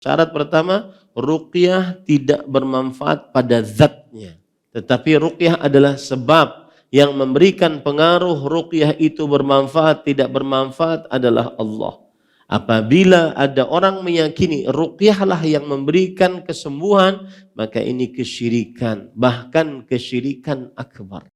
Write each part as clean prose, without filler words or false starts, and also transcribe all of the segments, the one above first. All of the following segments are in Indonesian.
Syarat pertama, ruqyah tidak bermanfaat pada zatnya. Tetapi ruqyah adalah sebab yang memberikan pengaruh ruqyah itu bermanfaat, tidak bermanfaat adalah Allah. Apabila ada orang meyakini ruqyahlah yang memberikan kesembuhan, maka ini kesyirikan, bahkan kesyirikan akbar.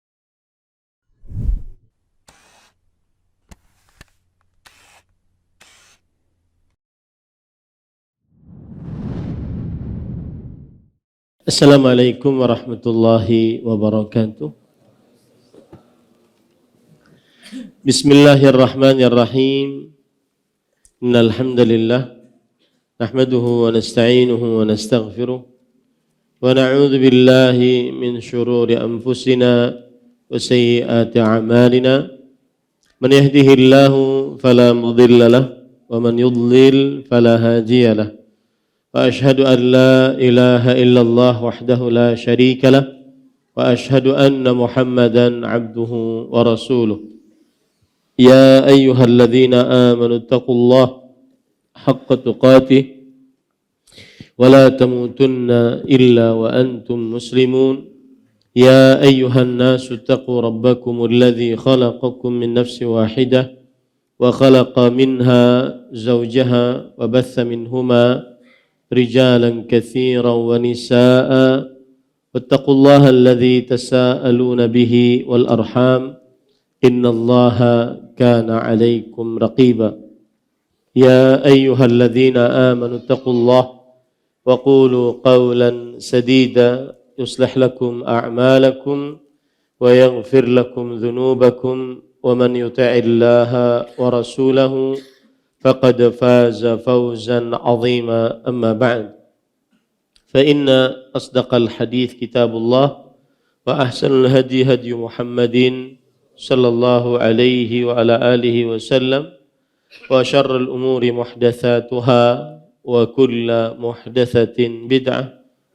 Assalamualaikum warahmatullahi wabarakatuh. Bismillahirrahmanirrahim. Innal hamdalillah nahmaduhu wa nasta'inuhu wa nastaghfiruh wa na'udzu billahi min shururi anfusina wa sayyiati a'malina. Man yahdihillahu fala mudilla lahu wa man yudlil fala hadiya lahu. وأشهد أن لا إله إلا الله وحده لا شريك له وأشهد أن محمدا عبده ورسوله يا أيها الذين آمنوا اتقوا الله حق تقاته ولا تموتن إلا وأنتم مسلمون يا أيها الناس اتقوا ربكم الذي خلقكم من نفس واحدة وخلق منها زوجها وبث منهما رجالا كثيرا ونساء واتقوا الله الذي تساءلون به والأرحام إن الله كان عليكم رقيبا يا أيها الذين آمنوا اتقوا الله وقولوا قولا سديدا يصلح لكم أعمالكم ويغفر لكم ذنوبكم ومن يطع الله ورسوله فقد فاز فوزا عظيما أما بعد فإن أصدق الحديث كتاب الله وأحسن الهدي هدي محمد صلى الله عليه وعلى آله وسلم وشر الأمور محدثاتها وكل محدثة بدعة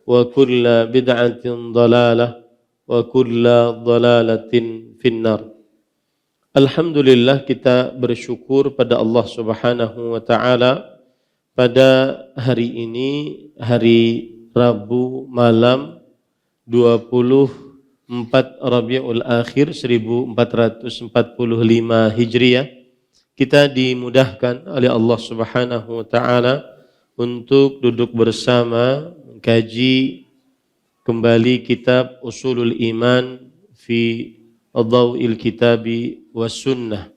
وكل بدعة ضلالة وكل ضلالة في النار. Alhamdulillah, kita bersyukur pada Allah Subhanahu wa taala pada hari ini, hari Rabu malam 24 Rabiul Akhir 1445 Hijriah, kita dimudahkan oleh Allah Subhanahu wa taala untuk duduk bersama mengkaji kembali kitab Ushulul Iman fi Adawil Kitabi was Sunnah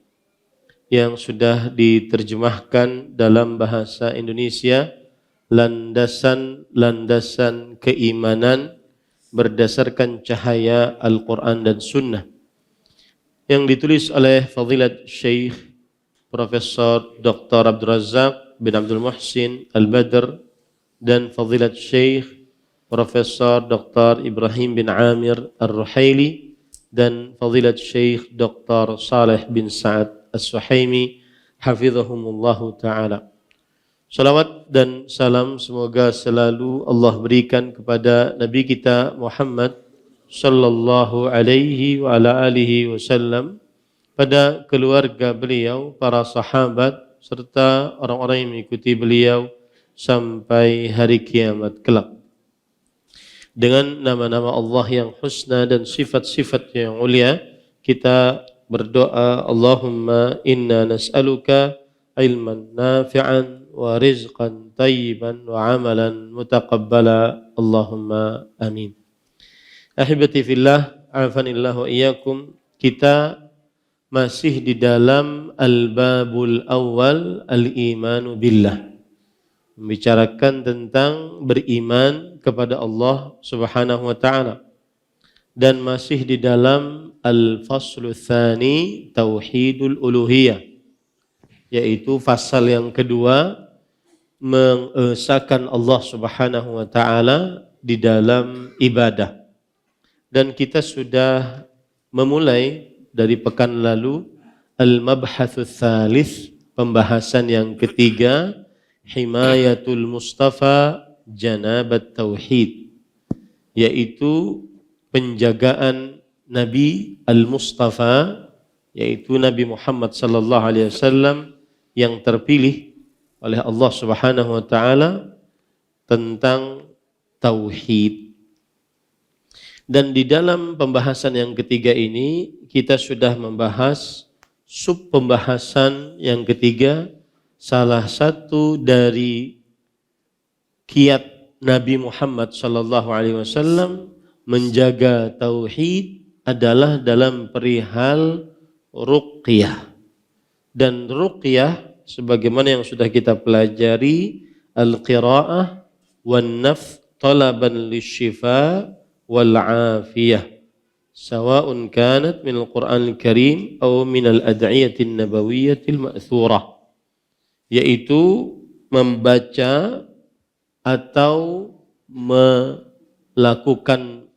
yang sudah diterjemahkan dalam bahasa Indonesia, landasan-landasan keimanan berdasarkan cahaya Al-Quran dan Sunnah, yang ditulis oleh Fadilat Syekh Profesor Dr. Abdul Razak bin Abdul Muhsin Al-Badr dan Fadilat Syekh Profesor Dr. Ibrahim bin Amir Ar-Ruhaili dan Fadilat Syekh Dr. Saleh bin Sa'ad As-Suhaimi hafizahumullahu ta'ala. Salawat dan salam semoga selalu Allah berikan kepada Nabi kita Muhammad sallallahu alaihi wa ala alihi wasallam, pada keluarga beliau, para sahabat serta orang-orang yang mengikuti beliau sampai hari kiamat kelak. Dengan nama-nama Allah yang husna dan sifat-sifat yang mulia, kita berdoa, Allahumma inna nas'aluka ilman nafi'an wa rizqan tayyiban wa amalan mutaqabbala, Allahumma amin. Ahibati fillah, afanillah wa iyyakum. Kita masih di dalam al-babul awal, al-imanu billah, membicarakan tentang beriman kepada Allah Subhanahu wa taala, dan masih di dalam al-faslu tsani, tauhidul uluhiyah, yaitu fasal yang kedua, mengesahkan Allah Subhanahu wa taala di dalam ibadah. Dan kita sudah memulai dari pekan lalu al-mabhatsus tsalits, pembahasan yang ketiga, himayatul Mustafa janabat tauhid, yaitu penjagaan Nabi al-Mustafa, yaitu Nabi Muhammad sallallahu alaihi wasallam yang terpilih oleh Allah Subhanahu wa taala tentang tauhid. Dan di dalam pembahasan yang ketiga ini kita sudah membahas sub pembahasan yang ketiga, salah satu dari kiat Nabi Muhammad sallallahu alaihi wasallam menjaga tauhid adalah dalam perihal ruqyah. Dan ruqyah sebagaimana yang sudah kita pelajari, al-qiraah wan nafth talaban lisyifa wal afiyah, sawa'un kanat min al-Qur'an al-Karim atau min al-ad'iyatin nabawiyyatil ma'thurah, yaitu membaca atau melakukan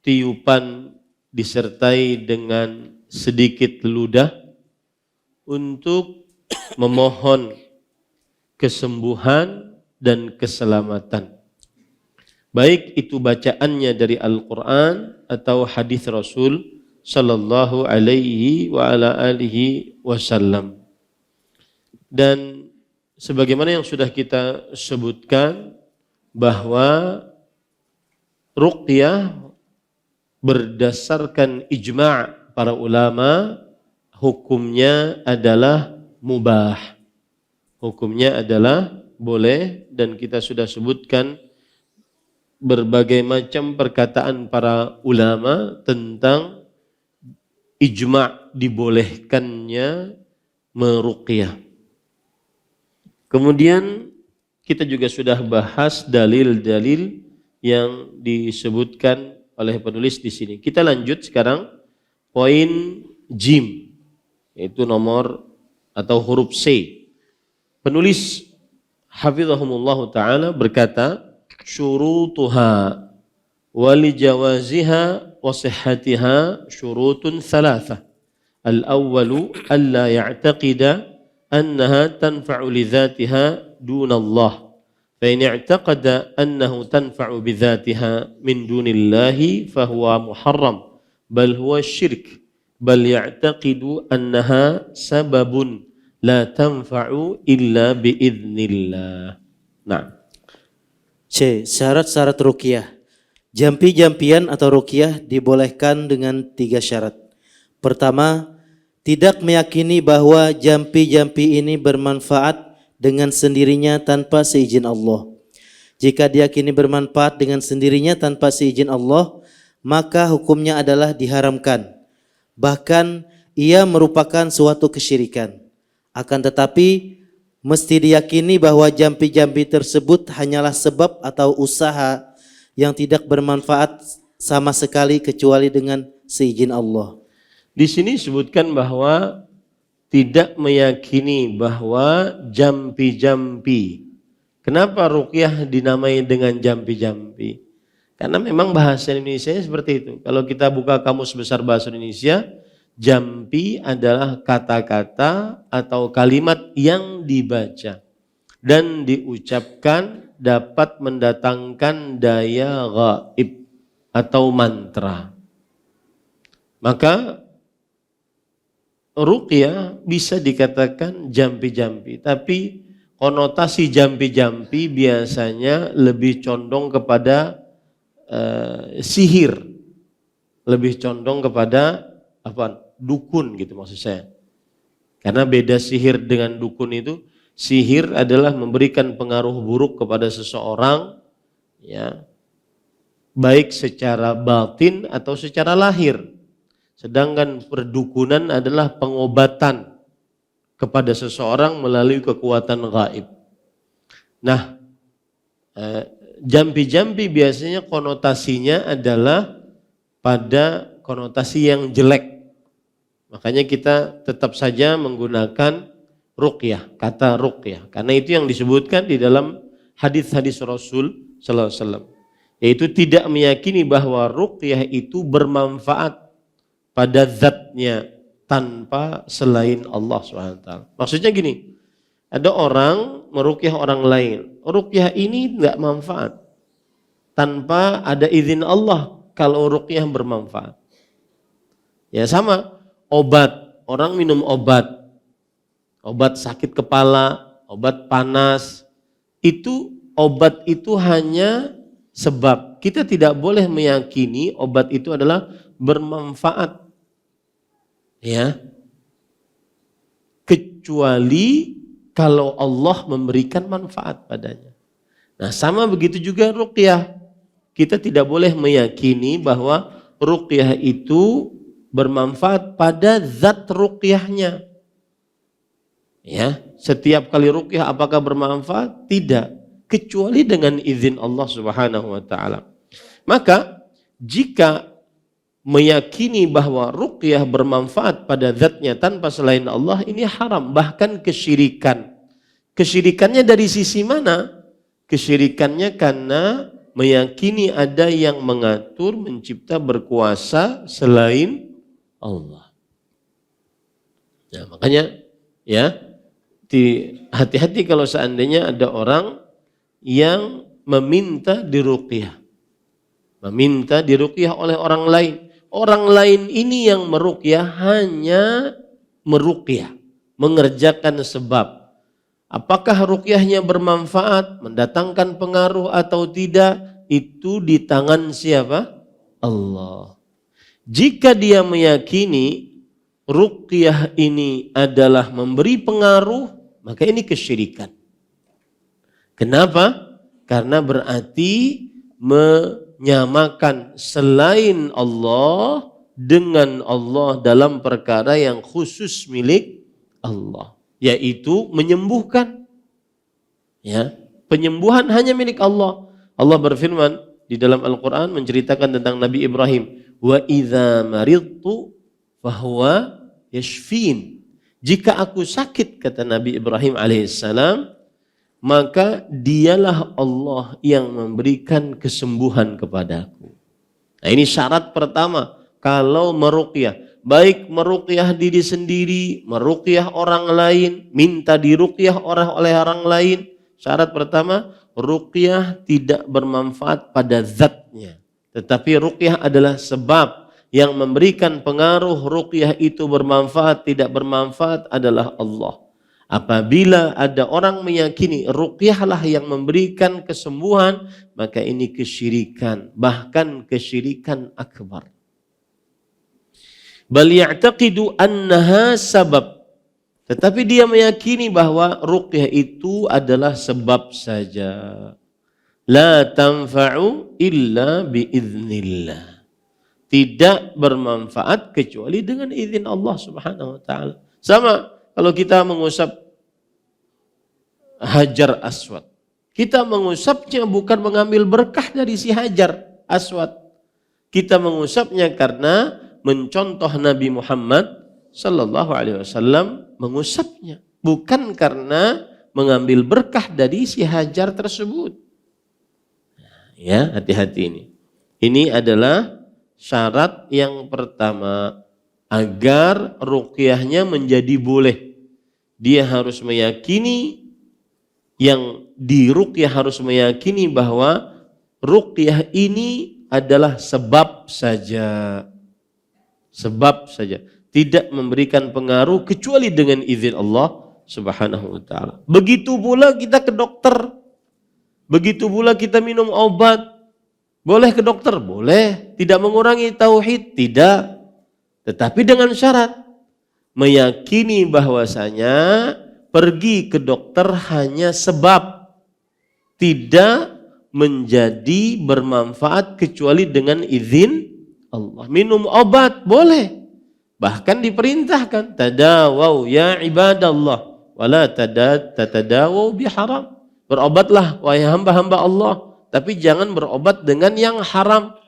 tiupan disertai dengan sedikit ludah untuk memohon kesembuhan dan keselamatan. Baik itu bacaannya dari Al-Quran atau hadis Rasul sallallahu alaihi wa ala alihi wasallam. Dan sebagaimana yang sudah kita sebutkan bahwa ruqyah berdasarkan ijma' para ulama hukumnya adalah mubah. Hukumnya adalah boleh, dan kita sudah sebutkan berbagai macam perkataan para ulama tentang ijma' dibolehkannya meruqyah. Kemudian kita juga sudah bahas dalil-dalil yang disebutkan oleh penulis di sini. Kita lanjut sekarang poin jim, yaitu nomor atau huruf C. Penulis hafizahumullah ta'ala berkata, syurutuha walijawaziha wa sihhatiha syurutun thalathah. Al-awwalu alla ya'taqida annaha tanfa'u li dhatiha dunallah. Fa in i'taqada annahu tanfa'u bi dhatiha min dunillahi fa huwa muharram bal huwa syirk bal ya'taqidu annaha sababun la tanfa'u illa bi idznillah. Nah, C. Syarat-syarat ruqyah. Jampi-jampian atau ruqyah dibolehkan dengan 3 syarat. Pertama, tidak meyakini bahwa jampi-jampi ini bermanfaat dengan sendirinya tanpa seizin Allah. Jika diyakini bermanfaat dengan sendirinya tanpa seizin Allah, maka hukumnya adalah diharamkan. Bahkan ia merupakan suatu kesyirikan. Akan tetapi mesti diyakini bahwa jampi-jampi tersebut hanyalah sebab atau usaha yang tidak bermanfaat sama sekali kecuali dengan seizin Allah. di sini disebutkan bahwa tidak meyakini bahwa jampi-jampi. Kenapa ruqyah dinamai dengan jampi-jampi? Karena memang bahasa Indonesia seperti itu. Kalau kita buka kamus besar bahasa Indonesia, jampi adalah kata-kata atau kalimat yang dibaca dan diucapkan dapat mendatangkan daya gaib atau mantra. Maka ruqyah bisa dikatakan jampi-jampi, tapi konotasi jampi-jampi biasanya lebih condong kepada sihir, lebih condong kepada dukun gitu maksud saya. Karena beda sihir dengan dukun itu, sihir adalah memberikan pengaruh buruk kepada seseorang, ya, baik secara batin atau secara lahir. Sedangkan perdukunan adalah pengobatan kepada seseorang melalui kekuatan gaib. Nah, jampi-jampi biasanya konotasinya adalah pada konotasi yang jelek. Makanya kita tetap saja menggunakan ruqyah, kata ruqyah. Karena itu yang disebutkan di dalam hadis-hadis Rasul sallallahu alaihi wasallam, yaitu tidak meyakini bahwa ruqyah itu bermanfaat pada zatnya tanpa selain Allah SWT. Maksudnya gini, ada orang meruqyah orang lain. Ruqyah ini enggak manfaat tanpa ada izin Allah kalau ruqyah bermanfaat. Ya sama, obat, orang minum obat sakit kepala, obat panas, itu obat itu hanya sebab. Kita tidak boleh meyakini obat itu adalah bermanfaat. Ya. Kecuali kalau Allah memberikan manfaat padanya. Nah, sama begitu juga ruqyah. Kita tidak boleh meyakini bahwa ruqyah itu bermanfaat pada zat ruqyahnya. Ya, setiap kali ruqyah apakah bermanfaat? Tidak, kecuali dengan izin Allah Subhanahu wa taala. Maka jika meyakini bahwa ruqyah bermanfaat pada zatnya tanpa selain Allah, ini haram, bahkan kesyirikan. Kesyirikannya dari sisi mana? Kesyirikannya karena meyakini ada yang mengatur, mencipta, berkuasa selain Allah. Nah, makanya ya, hati-hati kalau seandainya ada orang yang meminta diruqyah. Meminta diruqyah oleh orang lain. Orang lain ini yang meruqyah hanya meruqyah, mengerjakan sebab. Apakah ruqyahnya bermanfaat, mendatangkan pengaruh atau tidak, itu di tangan siapa? Allah. Jika dia meyakini ruqyah ini adalah memberi pengaruh, maka ini kesyirikan. Kenapa? Karena berarti menyamakan selain Allah dengan Allah dalam perkara yang khusus milik Allah, yaitu menyembuhkan. Ya, penyembuhan hanya milik Allah. Allah berfirman di dalam Al-Quran menceritakan tentang Nabi Ibrahim, wa idza maridtu fahuwa yashfin. Jika aku sakit, kata Nabi Ibrahim alaihissalam, maka dialah Allah yang memberikan kesembuhan kepadaku. Nah, ini syarat pertama kalau meruqyah, baik meruqyah diri sendiri, meruqyah orang lain, minta diruqyah oleh orang lain. Syarat pertama, ruqyah tidak bermanfaat pada zatnya, tetapi ruqyah adalah sebab. Yang memberikan pengaruh ruqyah itu bermanfaat, tidak bermanfaat adalah Allah. Apabila ada orang meyakini ruqyahlah yang memberikan kesembuhan, maka ini kesyirikan, bahkan kesyirikan akbar. Bal ya'taqidu annaha sabab. Tetapi dia meyakini bahwa ruqyah itu adalah sebab saja. La tanfa'u illa biiznillah. Tidak bermanfaat kecuali dengan izin Allah Subhanahu wa taala. Sama kalau kita mengusap Hajar Aswad. Kita mengusapnya bukan mengambil berkah dari si Hajar Aswad. Kita mengusapnya karena mencontoh Nabi Muhammad sallallahu alaihi wasallam mengusapnya, bukan karena mengambil berkah dari si Hajar tersebut. Ya, hati-hati ini. Ini adalah syarat yang pertama agar ruqyahnya menjadi boleh. Dia harus meyakini, yang diruqyah harus meyakini bahwa ruqyah ini adalah sebab saja. Sebab saja. Tidak memberikan pengaruh kecuali dengan izin Allah Subhanahu wa taala. Begitu pula kita ke dokter. Begitu pula kita minum obat. Boleh ke dokter? Boleh. Tidak mengurangi tauhid? Tidak. Tetapi dengan syarat meyakini bahwasanya pergi ke dokter hanya sebab, tidak menjadi bermanfaat kecuali dengan izin Allah. Minum obat boleh. Bahkan diperintahkan, tadawaw ya ibadallah wala tatadawaw biharam. Berobatlah wahai hamba-hamba Allah, tapi jangan berobat dengan yang haram.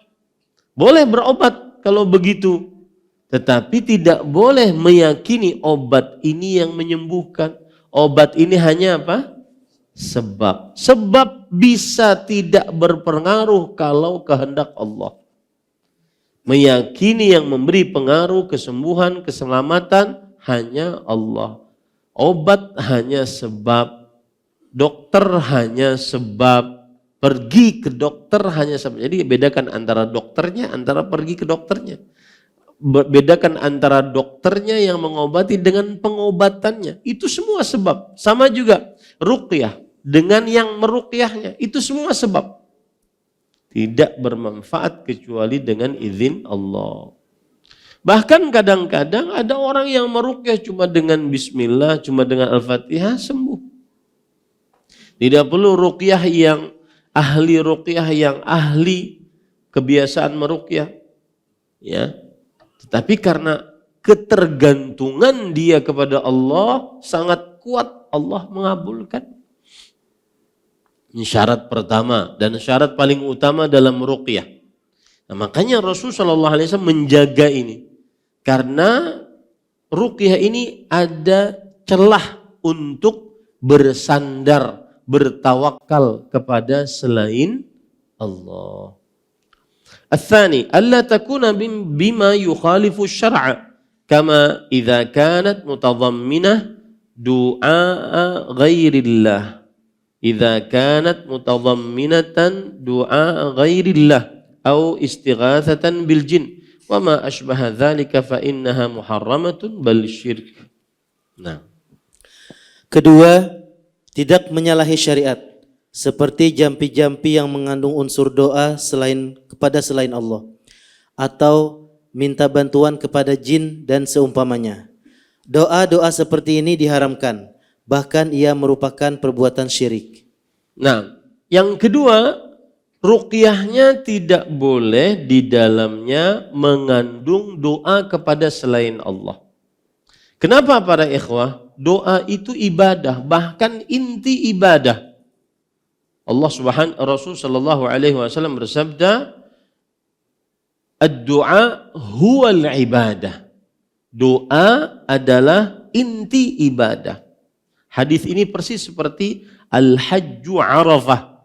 Boleh berobat kalau begitu, tetapi tidak boleh meyakini obat ini yang menyembuhkan. Obat ini hanya apa? Sebab. Sebab bisa tidak berpengaruh kalau kehendak Allah. Meyakini yang memberi pengaruh kesembuhan, keselamatan hanya Allah. Obat hanya sebab. Dokter hanya sebab. Pergi ke dokter hanya sebab. Jadi bedakan antara dokternya, antara pergi ke dokternya. Bedakan antara dokternya yang mengobati dengan pengobatannya. Itu semua sebab. Sama juga ruqyah. dengan yang meruqyahnya. Itu semua sebab. Tidak bermanfaat kecuali dengan izin Allah. Bahkan kadang-kadang ada orang yang meruqyah cuma dengan bismillah, cuma dengan Al-Fatihah sembuh. Tidak perlu ruqyah yang ahli kebiasaan meruqyah. Ya. Tetapi karena ketergantungan dia kepada Allah sangat kuat, Allah mengabulkan. Ini syarat pertama dan syarat paling utama dalam ruqyah. Nah, makanya Rasulullah SAW menjaga ini. Karena ruqyah ini ada celah untuk bersandar, bertawakal kepada selain Allah. Al-thani, alla takuna bima yukhalifu syar'a kama idza kanat mutadhamminah du'a ghairillah. Idza kanat mutadhamminatan du'a ghairillah au istighatsatan bil jin. Wa ma ashbaha dzalika fa innaha muharramatun bal syirk. Nah. Kedua, tidak menyalahi syariat seperti jampi-jampi yang mengandung unsur doa kepada selain Allah atau minta bantuan kepada jin dan seumpamanya. Doa-doa seperti ini diharamkan, bahkan ia merupakan perbuatan syirik. Nah, yang kedua, ruqyahnya tidak boleh di dalamnya mengandung doa kepada selain Allah. Kenapa para ikhwah? Doa itu ibadah, bahkan inti ibadah. Rasul sallallahu alaihi wasallam bersabda, "Ad-du'a huwal ibadah." Doa adalah inti ibadah. Hadis ini persis seperti al-hajju Arafah.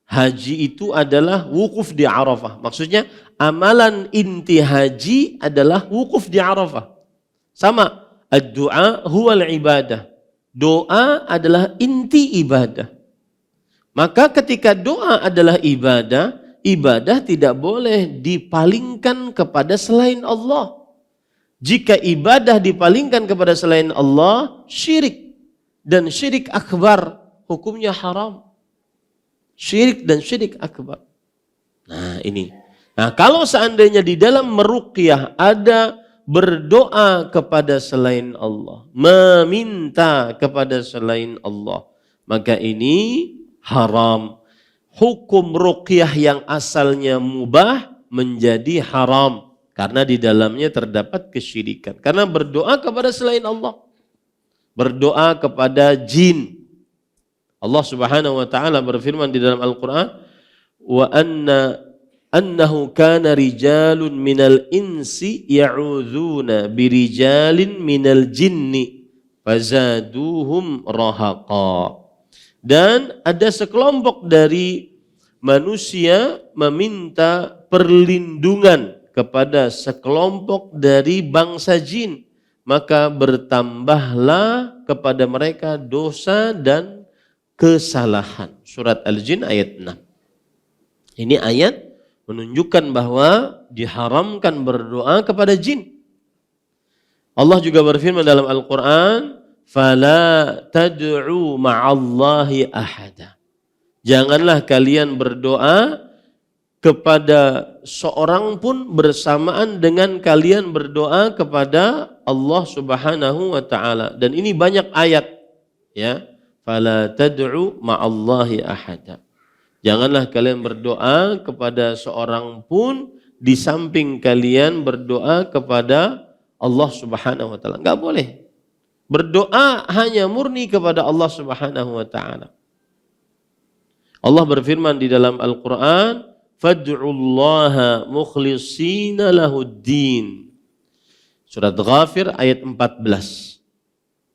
Haji itu adalah wukuf di Arafah. Maksudnya amalan inti haji adalah wukuf di Arafah. Sama, ad-du'a huwal ibadah. Doa adalah inti ibadah. Maka ketika doa adalah ibadah, ibadah tidak boleh dipalingkan kepada selain Allah. Jika ibadah dipalingkan kepada selain Allah, syirik. Dan syirik akbar, hukumnya haram. Syirik dan syirik akbar. Nah ini. Nah kalau seandainya di dalam meruqyah ada berdoa kepada selain Allah, meminta kepada selain Allah, maka ini haram. Hukum ruqyah yang asalnya mubah menjadi haram karena di dalamnya terdapat kesyirikan. Karena berdoa kepada selain Allah, berdoa kepada jin. Allah Subhanahu wa taala berfirman di dalam Al-Qur'an, "Wa annahu kana rijalun minal insi ya'udzuna birijalin minal jinni fazaduhum rahaqa." Dan ada sekelompok dari manusia meminta perlindungan kepada sekelompok dari bangsa jin, maka bertambahlah kepada mereka dosa dan kesalahan. Surat Al-Jin ayat 6. Ini ayat menunjukkan bahwa diharamkan berdoa kepada jin. Allah juga berfirman dalam Al-Quran, "Fala tad'u ma'allahi ahada." Janganlah kalian berdoa kepada seorang pun bersamaan dengan kalian berdoa kepada Allah Subhanahu wa taala. Dan ini banyak ayat, ya. Fala tad'u ma'allahi ahada. Janganlah kalian berdoa kepada seorang pun di samping kalian berdoa kepada Allah Subhanahu wa taala. Enggak boleh. Berdoa hanya murni kepada Allah Subhanahu wa taala. Allah berfirman di dalam Al-Qur'an, "Fad'ullaha mukhlishina lahuddin." Surat Ghafir ayat 14.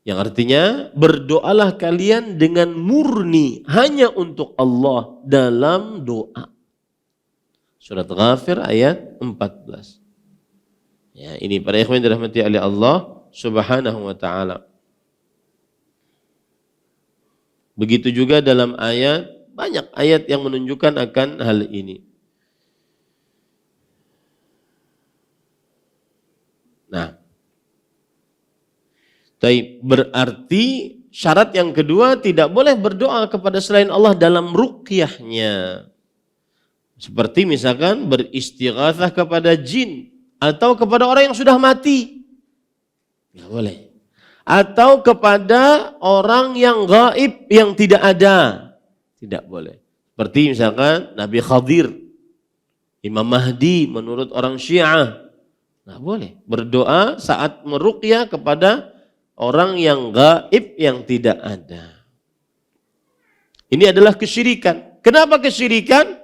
Yang artinya berdoalah kalian dengan murni hanya untuk Allah dalam doa. Surat Ghafir ayat 14. Ya, ini para ikhwan dirahmati oleh Allah Subhanahu wa taala. Begitu juga dalam ayat, banyak ayat yang menunjukkan akan hal ini. Nah, berarti syarat yang kedua, tidak boleh berdoa kepada selain Allah dalam ruqyahnya. Seperti misalkan beristighatsah kepada jin atau kepada orang yang sudah mati. Tidak boleh. Atau kepada orang yang gaib yang tidak ada. Tidak boleh. Seperti misalkan Nabi Khadir, Imam Mahdi menurut orang Syiah. Nggak boleh berdoa saat meruqyah kepada orang yang gaib yang tidak ada. Ini adalah kesyirikan. Kenapa kesyirikan?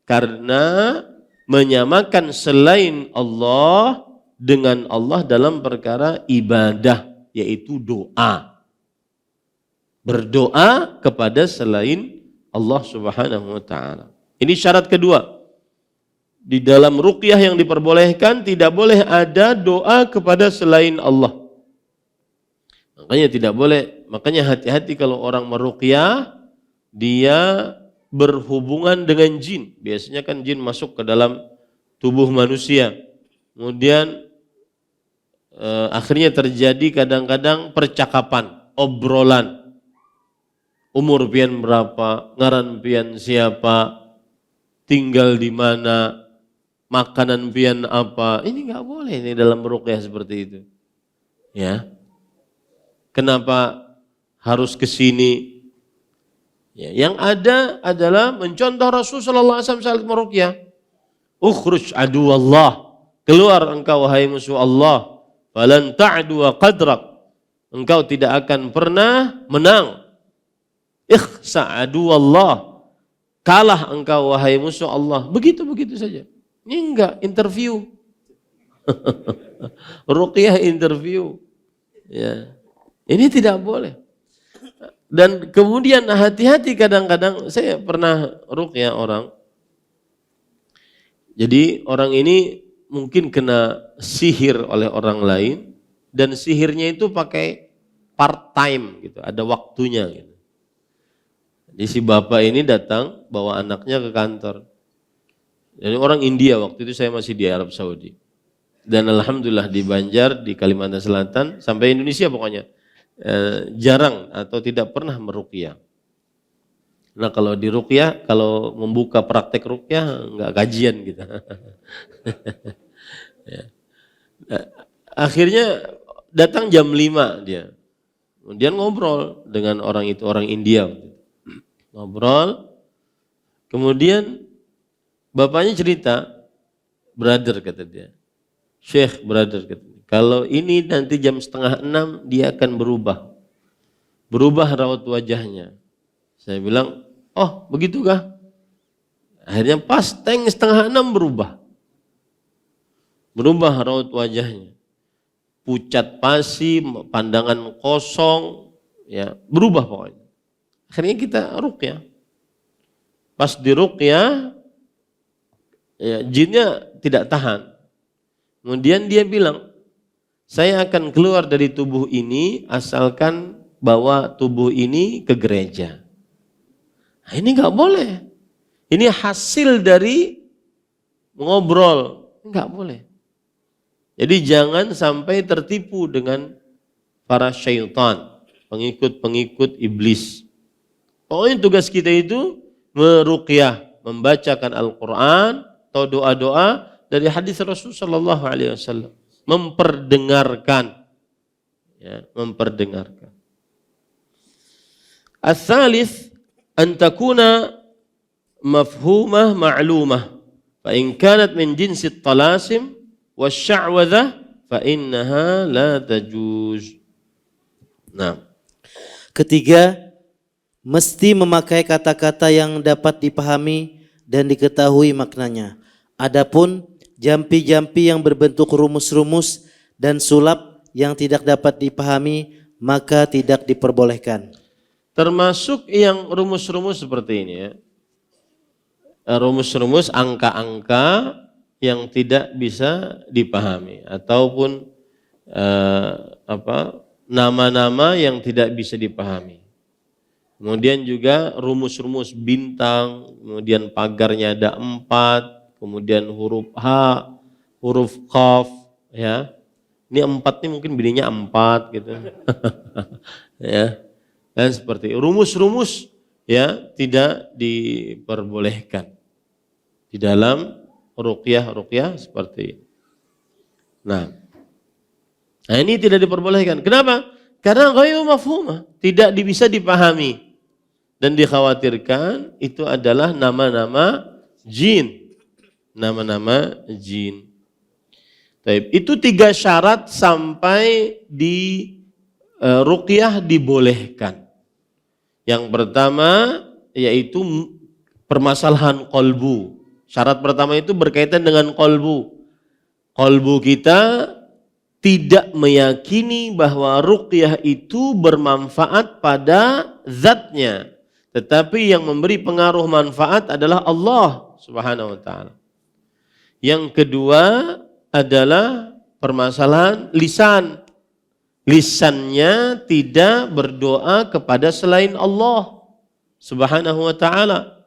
Karena menyamakan selain Allah dengan Allah dalam perkara ibadah, yaitu doa. Berdoa kepada selain Allah Subhanahu wa taala. Ini syarat kedua. Di dalam ruqyah yang diperbolehkan tidak boleh ada doa kepada selain Allah. Makanya tidak boleh, makanya hati-hati kalau orang meruqyah dia berhubungan dengan jin. Biasanya kan jin masuk ke dalam tubuh manusia. Kemudian akhirnya terjadi kadang-kadang percakapan, obrolan. Umur pian berapa, ngaran pian siapa, tinggal di mana, makanan pian apa. Ini enggak boleh ini dalam ruqyah seperti itu. Ya. Kenapa harus ke sini? Ya, yang ada adalah mencontoh Rasulullah SAW saat meruqyah. Ukhruj aduwallah. Keluar engkau wahai musuh Allah. Falan ta'du qadrak. Engkau tidak akan pernah menang. Ikhsa aduwallah. Kalah engkau wahai musuh Allah. Begitu-begitu saja. Ini enggak interview. Ruqyah interview. Ya. Ini tidak boleh. Dan kemudian hati-hati kadang-kadang saya pernah ruqyah orang. Jadi orang ini mungkin kena sihir oleh orang lain dan sihirnya itu pakai part time gitu, ada waktunya gitu. Jadi si bapak ini datang bawa anaknya ke kantor. Jadi orang India, waktu itu saya masih di Arab Saudi. Dan alhamdulillah di Banjar, di Kalimantan Selatan, sampai Indonesia pokoknya. Jarang atau tidak pernah meruqyah. Nah kalau di ruqyah, kalau membuka praktek ruqyah enggak gajian gitu. Ya. Nah, akhirnya datang jam 5 dia. Kemudian ngobrol dengan orang itu, orang India. Ngobrol. Kemudian bapaknya cerita, brother kata dia. Syekh brother kata dia. Kalau ini nanti jam 5:30 dia akan berubah. Berubah raut wajahnya. Saya bilang, oh begitukah? Akhirnya pas 5:30 berubah. Berubah raut wajahnya. Pucat pasi, pandangan kosong, ya berubah pokoknya. Akhirnya kita ruqyah. Pas di ruqyah, ya, jinnya tidak tahan. Kemudian dia bilang, saya akan keluar dari tubuh ini asalkan bawa tubuh ini ke gereja. Nah, ini enggak boleh. Ini hasil dari ngobrol, enggak boleh. Jadi jangan sampai tertipu dengan para syaitan, pengikut-pengikut iblis. Pokoknya tugas kita itu meruqyah, membacakan Al-Quran atau doa-doa dari hadis Rasulullah SAW. Memperdengarkan, ya, memperdengarkan. Ats-tsalits an takuna mafhumah ma'lumah fa in kanat min jinsi at-talasim wasy-sya'wadzah fa innaha la tajuz. Nah, Ketiga, mesti memakai kata-kata yang dapat dipahami dan diketahui maknanya. Adapun jampi-jampi yang berbentuk rumus-rumus dan sulap yang tidak dapat dipahami maka tidak diperbolehkan. termasuk yang rumus-rumus seperti ini ya. Rumus-rumus angka-angka yang tidak bisa dipahami ataupun nama-nama yang tidak bisa dipahami. Kemudian juga rumus-rumus bintang, kemudian pagarnya ada 4, kemudian huruf H, huruf Qaf, ya. Ini 4 ini mungkin bunyinya 4 gitu. Ya. Dan seperti rumus-rumus ya tidak diperbolehkan di dalam ruqyah seperti ini. Nah, ini tidak diperbolehkan. Kenapa? Karena ghairu mafhumah, tidak bisa dipahami. Dan dikhawatirkan itu adalah nama-nama jin. Nama-nama jin. Itu 3 syarat sampai di ruqyah dibolehkan. Yang pertama yaitu permasalahan qalbu. Syarat pertama itu berkaitan dengan qalbu. Qalbu kita tidak meyakini bahwa ruqyah itu bermanfaat pada zatnya. Tetapi yang memberi pengaruh manfaat adalah Allah Subhanahu wa ta'ala. Yang kedua adalah permasalahan lisan. Lisannya tidak berdoa kepada selain Allah Subhanahu wa ta'ala.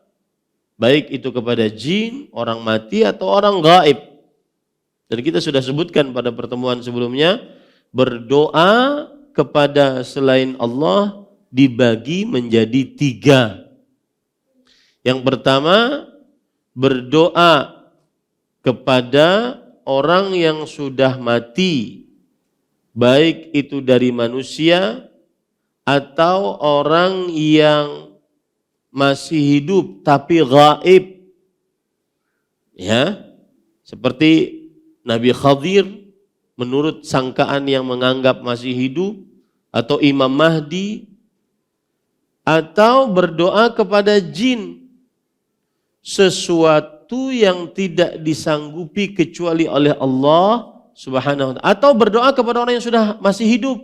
Baik itu kepada jin, orang mati atau orang gaib. Dan kita sudah sebutkan pada pertemuan sebelumnya, berdoa kepada selain Allah dibagi menjadi 3. Yang pertama, berdoa kepada orang yang sudah mati, baik itu dari manusia atau orang yang masih hidup tapi gaib. Ya, seperti Nabi Khadir menurut sangkaan yang menganggap masih hidup, atau Imam Mahdi, atau berdoa kepada jin, sesuatu yang tidak disanggupi kecuali oleh Allah Subhanahu wa ta'ala, atau berdoa kepada orang yang sudah masih hidup.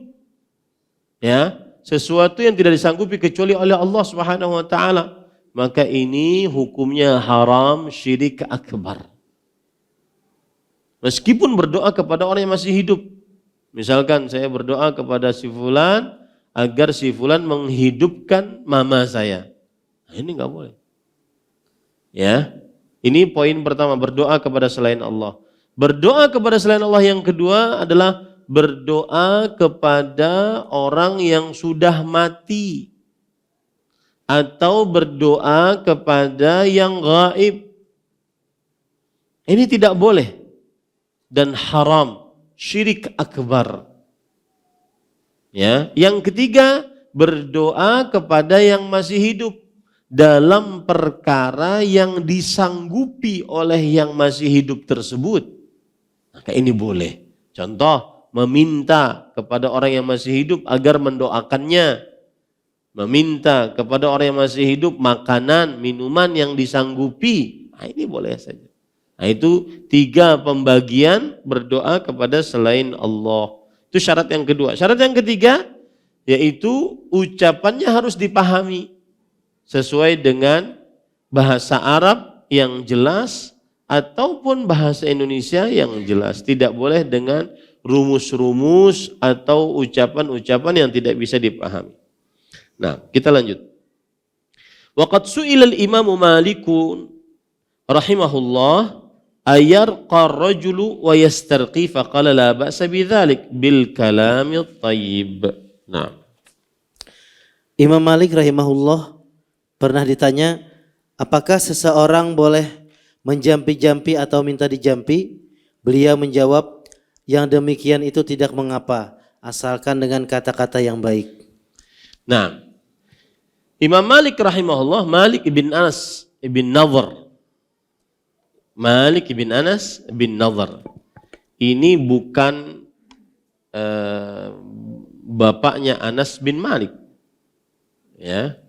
Ya, sesuatu yang tidak disanggupi kecuali oleh Allah Subhanahu wa ta'ala, maka ini hukumnya haram, syirik akbar. Meskipun berdoa kepada orang yang masih hidup. Misalkan saya berdoa kepada si fulan agar si fulan menghidupkan mama saya. Nah, ini enggak boleh. Ya. Ini poin pertama, berdoa kepada selain Allah. Berdoa kepada selain Allah yang kedua adalah berdoa kepada orang yang sudah mati atau berdoa kepada yang gaib. Ini tidak boleh dan haram, syirik akbar. Ya, yang ketiga, berdoa kepada yang masih hidup dalam perkara yang disanggupi oleh yang masih hidup tersebut. Maka ini boleh. Contoh, meminta kepada orang yang masih hidup agar mendoakannya. Meminta kepada orang yang masih hidup makanan, minuman yang disanggupi. Nah, ini boleh saja. Nah, itu 3 pembagian berdoa kepada selain Allah. Itu syarat yang kedua. Syarat yang ketiga yaitu ucapannya harus dipahami sesuai dengan bahasa Arab yang jelas ataupun bahasa Indonesia yang jelas. Tidak boleh dengan rumus-rumus atau ucapan-ucapan yang tidak bisa dipahami. Nah, kita lanjut. Waqad su'ilal Imam Malikun rahimahullah ayarqa ar-rajulu wa yastarqi faqala la ba'sa bidzalik bil kalamit thayyib. Nah, Imam Malik rahimahullah pernah ditanya, apakah seseorang boleh menjampi-jampi atau minta dijampi? Beliau menjawab, yang demikian itu tidak mengapa, asalkan dengan kata-kata yang baik. Nah, Imam Malik rahimahullah, Malik ibn Anas ibn Nadhr. Malik ibn Anas bin Nadhr. Ini bukan bapaknya Anas bin Malik. Ya.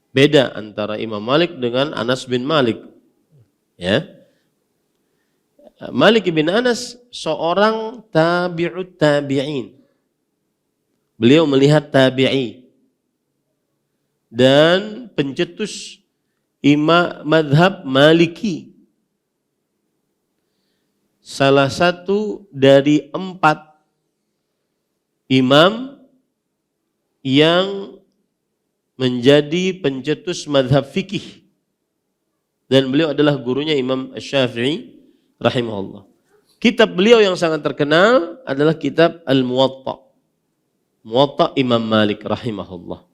Beda antara Imam Malik dengan Anas bin Malik. Ya. Malik bin Anas seorang tabi'ut tabi'in. Beliau melihat tabi'i dan pencetus imam madhab Maliki. Salah satu dari 4 imam yang menjadi pencetus madhab fikih. Dan beliau adalah gurunya Imam Syafi'i rahimahullah. Kitab beliau yang sangat terkenal adalah kitab Al-Muwatta. Muwatta Imam Malik rahimahullah.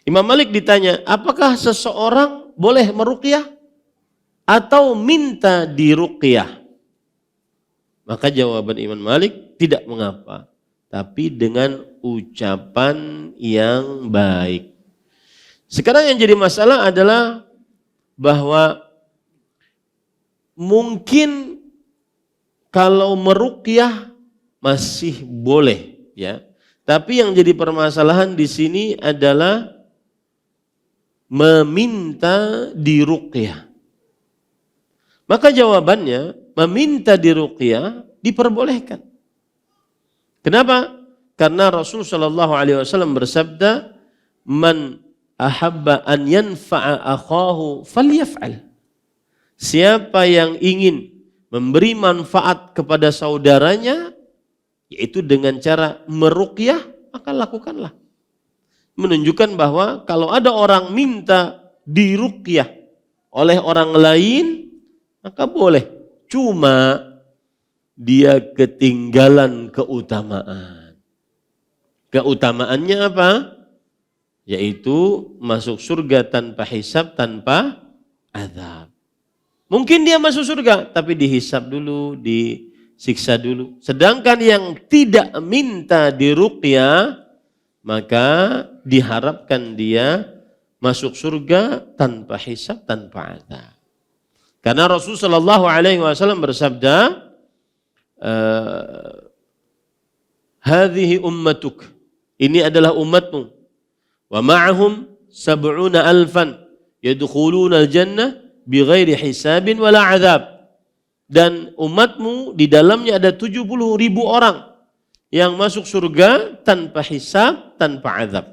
Imam Malik ditanya, apakah seseorang boleh meruqyah atau minta diruqyah? Maka jawaban Imam Malik, tidak mengapa, tapi dengan ucapan yang baik. Sekarang yang jadi masalah adalah bahwa mungkin kalau meruqyah masih boleh, ya. Tapi yang jadi permasalahan di sini adalah meminta diruqyah. Maka jawabannya, meminta diruqyah diperbolehkan. Kenapa? Karena Rasul sallallahu alaihi wasallam bersabda, "Man ahabba an yanfa'a akhahu falyaf'al." Siapa yang ingin memberi manfaat kepada saudaranya, yaitu dengan cara meruqyah, maka lakukanlah. Menunjukkan bahwa kalau ada orang minta diruqyah oleh orang lain, maka boleh. Cuma dia ketinggalan keutamaan. Keutamaannya apa? Yaitu masuk surga tanpa hisab, tanpa azab. Mungkin dia masuk surga, tapi dihisab dulu, disiksa dulu. Sedangkan yang tidak minta diruqyah, maka diharapkan dia masuk surga tanpa hisab, tanpa azab. Karena Rasulullah sallallahu alaihi wasallam bersabda, "Hadhihi ummatuk." Ini adalah umatmu. Wa ma'ahum 70,000 yadkhuluna al-jannah bighairi hisabin wala azab. Dan umatmu di dalamnya ada 70.000 orang yang masuk surga tanpa hisab, tanpa azab.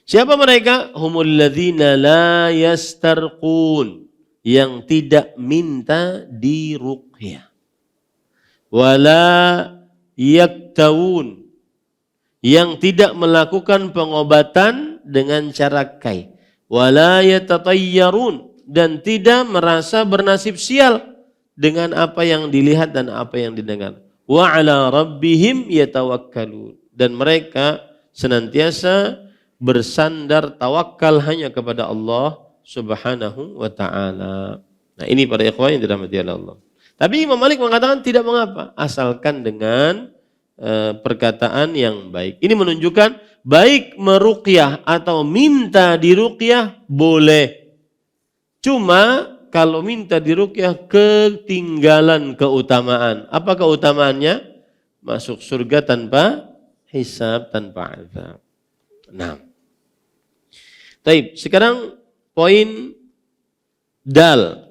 Siapa mereka? Humul ladzina la yastarqun, yang tidak minta diruqyah. Wala yaktawun, yang tidak melakukan pengobatan dengan cara kai. Wala yatatayyarun, dan tidak merasa bernasib sial dengan apa yang dilihat dan apa yang didengar. Wa ala rabbihim yatawakkalun, dan mereka senantiasa bersandar tawakal hanya kepada Allah Subhanahu wa ta'ala. Nah, ini para ikhwan yang dirahmati Allah. Tapi Imam Malik mengatakan tidak mengapa, asalkan dengan perkataan yang baik. Ini menunjukkan baik meruqyah atau minta diruqyah boleh. Cuma kalau minta diruqyah ketinggalan keutamaan. Apa keutamaannya? Masuk surga tanpa hisab, tanpa azab. Nah. Baik, sekarang poin dal,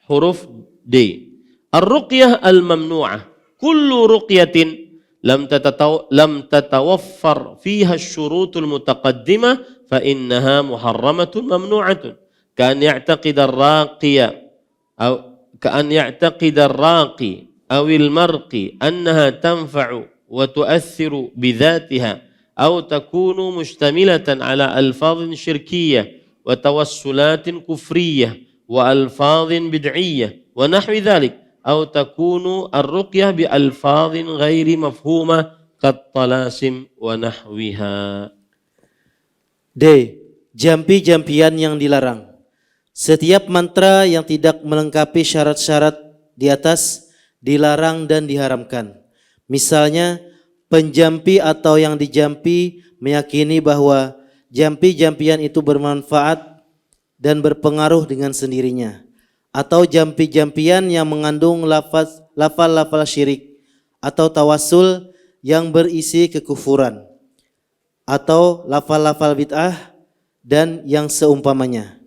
huruf D. Ar-ruqyah al-mamnu'ah. Kullu ruqyatin lam tatawaffar fiha asy-syurutul mutaqaddimah fa innaha muharramatun mamnu'atun. Ka'an ya'taqida ar-raqiya ka'an ya'taqida ar-raqi awil marqi annaha tanfa'u wa tu'athiru bidzatiha aw takunu mustamilatan ala alfadhin syirkiyyah wa tawassulatin kufriyyah wa alfadhin bid'iyyah wa nahwi dzalik aw takunu ar-ruqyah bi alfadhin ghairi mafhumah kat talasim wa nahwiha. D. Jampi-jampian yang dilarang. Setiap mantra yang tidak melengkapi syarat-syarat di atas dilarang dan diharamkan. Misalnya, penjampi atau yang dijampi meyakini bahwa jampi-jampian itu bermanfaat dan berpengaruh dengan sendirinya. Atau jampi-jampian yang mengandung lafal-lafal syirik. Atau tawassul yang berisi kekufuran. Atau lafal-lafal bid'ah dan yang seumpamanya.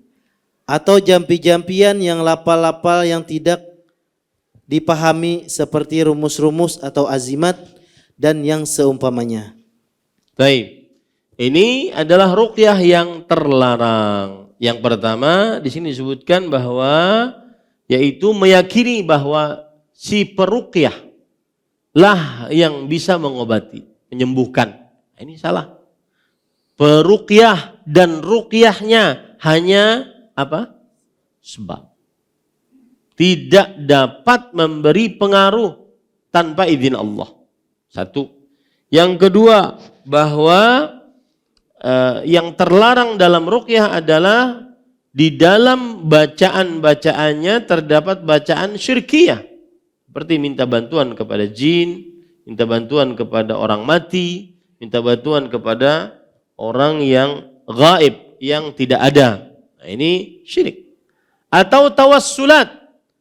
Atau jampi-jampian yang lafal-lafal yang tidak dipahami seperti rumus-rumus atau azimat dan yang seumpamanya. Baik. Ini adalah ruqyah yang terlarang. Yang pertama di sini disebutkan bahwa yaitu meyakini bahwa si peruqyah lah yang bisa mengobati, menyembuhkan. Ini salah. Peruqyah dan ruqyahnya hanya apa? Sebab. Tidak dapat memberi pengaruh tanpa izin Allah. Satu. Yang kedua, bahwa yang terlarang dalam ruqyah adalah di dalam bacaan-bacaannya terdapat bacaan syirkiyah. Seperti minta bantuan kepada jin, minta bantuan kepada orang mati, minta bantuan kepada orang yang gaib, yang tidak ada. Nah, ini syirik. Atau tawassulat,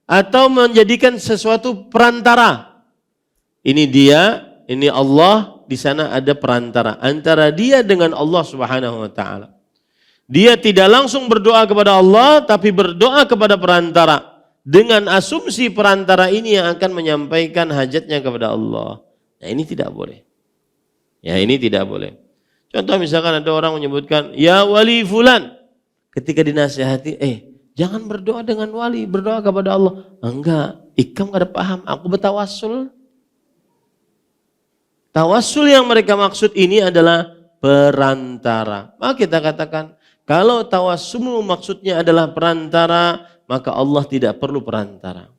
atau menjadikan sesuatu perantara. Ini Allah, di sana ada perantara antara dia dengan Allah Subhanahu wa taala. Dia tidak langsung berdoa kepada Allah, tapi berdoa kepada perantara. Dengan asumsi perantara ini yang akan menyampaikan hajatnya kepada Allah. Nah, ini tidak boleh. Ya, ini tidak boleh. Contoh misalkan ada orang menyebutkan, ya wali fulan. Ketika dinasihati, jangan berdoa dengan wali, berdoa kepada Allah. Enggak, ikam gak ada paham, aku bertawassul. Tawassul yang mereka maksud ini adalah perantara. Maka kita katakan, kalau tawassul maksudnya adalah perantara, maka Allah tidak perlu perantara.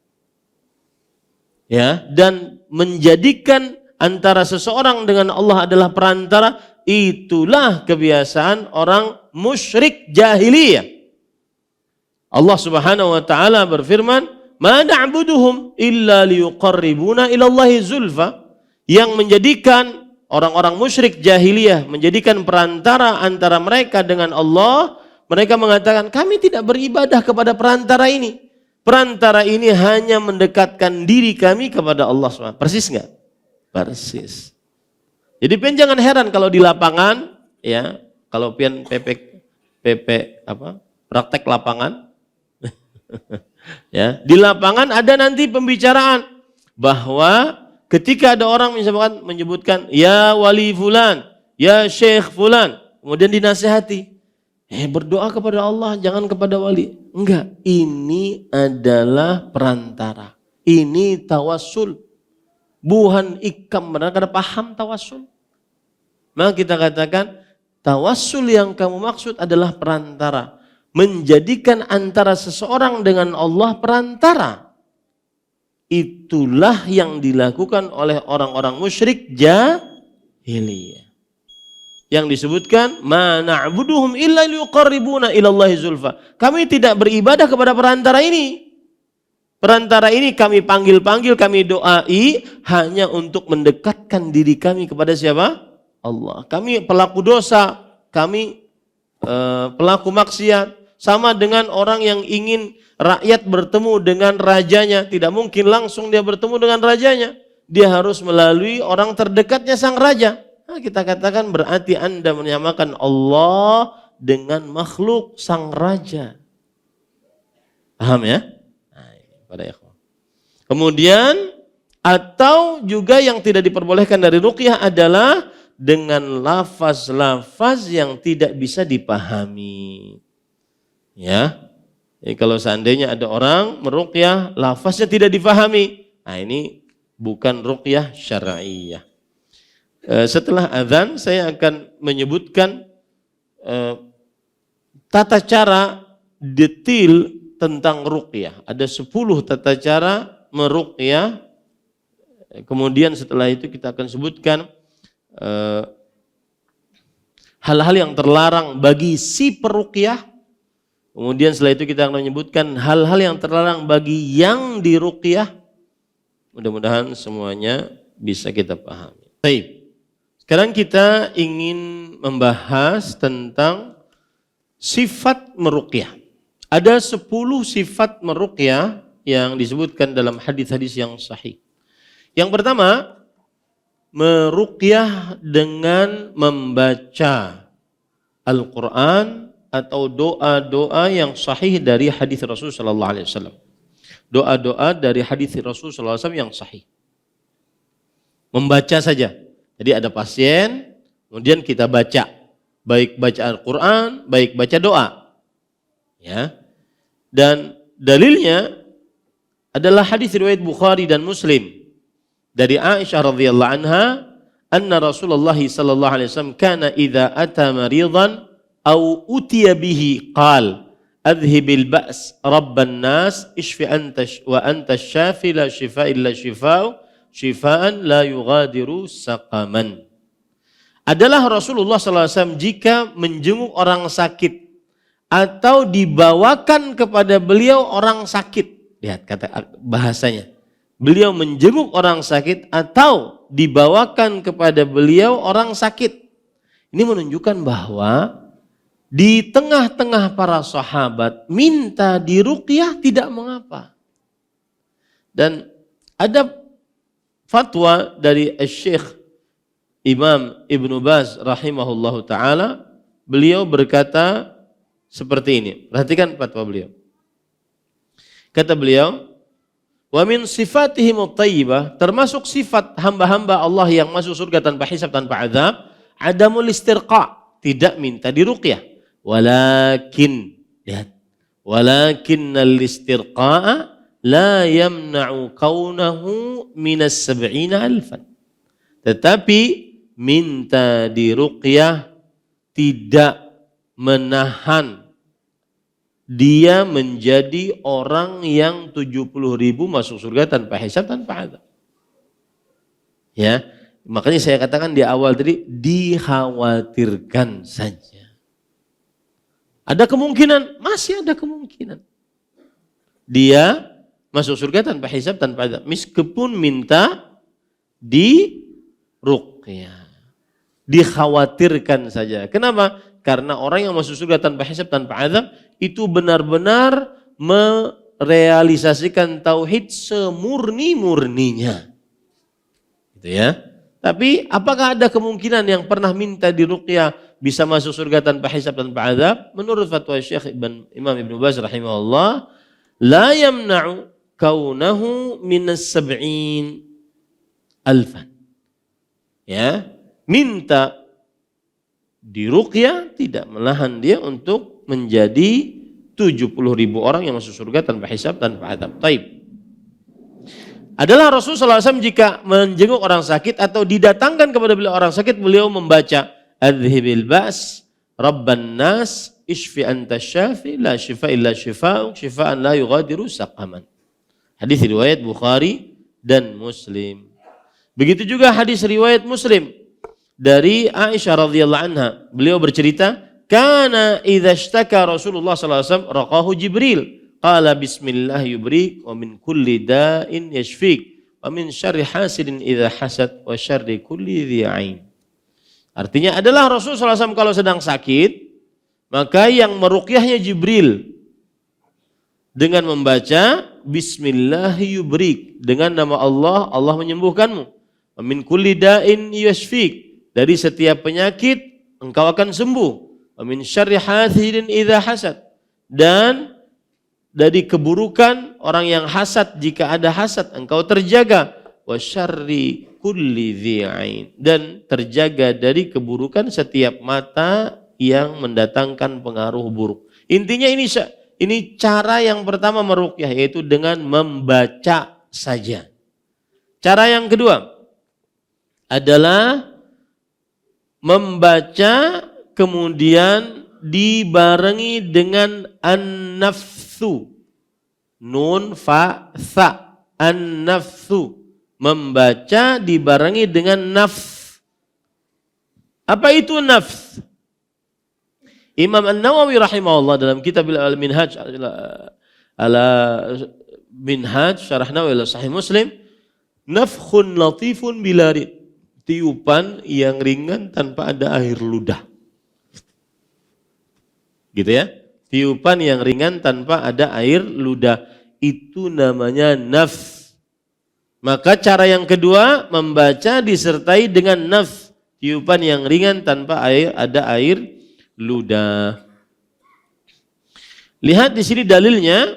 Ya, dan menjadikan antara seseorang dengan Allah adalah perantara, itulah kebiasaan orang musyrik jahiliyah. Allah Subhanahu wa taala berfirman, "Ma na'buduhum illa liyuqarribuna ila Allahi zulfa." Yang menjadikan orang-orang musyrik jahiliyah menjadikan perantara antara mereka dengan Allah, mereka mengatakan, kami tidak beribadah kepada perantara ini. Perantara ini hanya mendekatkan diri kami kepada Allah SWT. Persis enggak? Persis. Jadi pian jangan heran kalau di lapangan, ya, kalau pian praktek lapangan, ya, di lapangan ada nanti pembicaraan bahwa ketika ada orang misalkan menyebutkan ya wali fulan, ya syekh fulan, kemudian dinasihati, berdoa kepada Allah, jangan kepada wali. Enggak, ini adalah perantara. Ini tawassul. Bukan ikam, benar kada paham tawassul. Maka kita katakan tawassul yang kamu maksud adalah perantara. Menjadikan antara seseorang dengan Allah perantara. Itulah yang dilakukan oleh orang-orang musyrik jahiliyah. Yang disebutkan, ma na'buduhum illa liyuqarribuna ila Allahi zulfa. Kami tidak beribadah kepada perantara ini. Perantara ini kami panggil-panggil, kami doai hanya untuk mendekatkan diri kami kepada siapa? Allah. Kami pelaku dosa, kami pelaku maksiat. Sama dengan orang yang ingin rakyat bertemu dengan rajanya. Tidak mungkin langsung dia bertemu dengan rajanya. Dia harus melalui orang terdekatnya sang raja. Nah, kita katakan berarti Anda menyamakan Allah dengan makhluk sang raja. Paham ya? Nah, pada ikhwan. Kemudian atau juga yang tidak diperbolehkan dari ruqyah adalah dengan lafaz-lafaz yang tidak bisa dipahami. Ya. Jadi kalau seandainya ada orang meruqyah lafaznya tidak difahami, nah ini bukan ruqyah syar'iyah. Setelah azan saya akan menyebutkan tata cara detail tentang ruqyah. Ada 10 tata cara meruqyah. Kemudian setelah itu kita akan sebutkan hal-hal yang terlarang bagi si peruqyah. Kemudian setelah itu kita akan menyebutkan hal-hal yang terlarang bagi yang diruqyah. Mudah-mudahan semuanya bisa kita pahami. Baik. Sekarang kita ingin membahas tentang sifat meruqyah. Ada 10 sifat meruqyah yang disebutkan dalam hadis-hadis yang sahih. Yang pertama, meruqyah dengan membaca Al-Quran atau doa-doa yang sahih dari hadis Rasul sallallahu alaihi wasallam. Doa-doa dari hadis Rasul sallallahu alaihi wasallam yang sahih. Membaca saja. Jadi ada pasien, kemudian kita baca, baik baca Al-Quran, baik baca doa. Ya. Dan dalilnya adalah hadis riwayat Bukhari dan Muslim dari Aisyah radhiyallahu anha, anna Rasulullah sallallahu alaihi wasallam kana idza ata maridan aw utiya bihi qal adhibil ba's rabban nas ishfi anta wa anta syafi la shifaa illa shifaa shifaan la yughadiru saqaman. adalah Rasulullah SAW jika menjenguk orang sakit atau dibawakan kepada beliau orang sakit. Lihat kata bahasanya. Beliau menjenguk orang sakit atau dibawakan kepada beliau orang sakit. Ini menunjukkan bahwa di tengah-tengah para sahabat minta diruqyah tidak mengapa. Dan ada fatwa dari Syekh Imam Ibnu Baz rahimahullahu ta'ala, beliau berkata seperti ini. Perhatikan fatwa beliau. Kata beliau, wa min sifatihim at-thayyibah, termasuk sifat hamba-hamba Allah yang masuk surga tanpa hisab, tanpa azab, adamul istirqa, tidak minta diruqyah. Walakin, lihat, walakinnal istirqa'a la yamna'u kaunahu minas 70,000. Tetapi minta diruqyah tidak menahan dia menjadi orang yang 70.000 masuk surga tanpa hisab, tanpa azab. Ya, makanya saya katakan di awal tadi, dikhawatirkan saja. Ada kemungkinan, masih ada kemungkinan dia masuk surga tanpa hisab, tanpa azab, meskipun minta diruqyah. Dikhawatirkan saja. Kenapa? Karena orang yang masuk surga tanpa hisab, tanpa azab itu benar-benar merealisasikan tauhid semurni-murninya. Gitu ya. Tapi apakah ada kemungkinan yang pernah minta diruqyah bisa masuk surga tanpa hisab, tanpa azab? Menurut fatwa Syekh Imam Ibnu Baz rahimahullah, la yamna'u kaunahu minas 70,000. Ya, minta diruqyah tidak menahan dia untuk menjadi 70.000 orang yang masuk surga tanpa hisab, tanpa azab. Taib. Adalah Rasulullah SAW jika menjenguk orang sakit atau didatangkan kepada beliau orang sakit, beliau membaca adhibil ba's rabban nas ishfi anta syafi la shifa illa shifa'uk shifaan la yughadiru saqaman. Hadis riwayat Bukhari dan Muslim. Begitu juga hadis riwayat Muslim dari Aisyah radhiyallahu anha. Beliau bercerita, kana idza ishtaka Rasulullah sallallahu alaihi wasallam raqahu Jibril, qala bismillah yubrik wa min kulli da'in yashfik wa min syarri hasidin idza hasad wa syarri kulli dhi ain. Artinya adalah Rasulullah SAW kalau sedang sakit, maka yang meruqyahnya Jibril dengan membaca bismillah yubrik, dengan nama Allah, Allah menyembuhkanmu. Wa min kulli da'in yashfik, dari setiap penyakit engkau akan sembuh. Wa min syarri hasidin idza hasad, dan dari keburukan orang yang hasad, jika ada hasad engkau terjaga. Wa syarri kulli dhi ain, dan terjaga dari keburukan setiap mata yang mendatangkan pengaruh buruk. Intinya ini cara yang pertama meruqyah, yaitu dengan membaca saja. Cara yang kedua adalah membaca kemudian dibarengi dengan an-nafsu, nun fa tha, an-nafsu, membaca dibarengi dengan nafs. Apa itu nafs? Imam An-Nawawi rahimahullah dalam kitab Al-Minhaj ala Minhaj syarah Nawawi Sahih Muslim, nafkhun latifun bila rid, tiupan yang ringan tanpa ada air ludah. Gitu ya. Tiupan yang ringan tanpa ada air ludah, itu namanya nafs. Maka cara yang kedua membaca disertai dengan nafs, tiupan yang ringan tanpa ada air ludah. Lihat di sini dalilnya,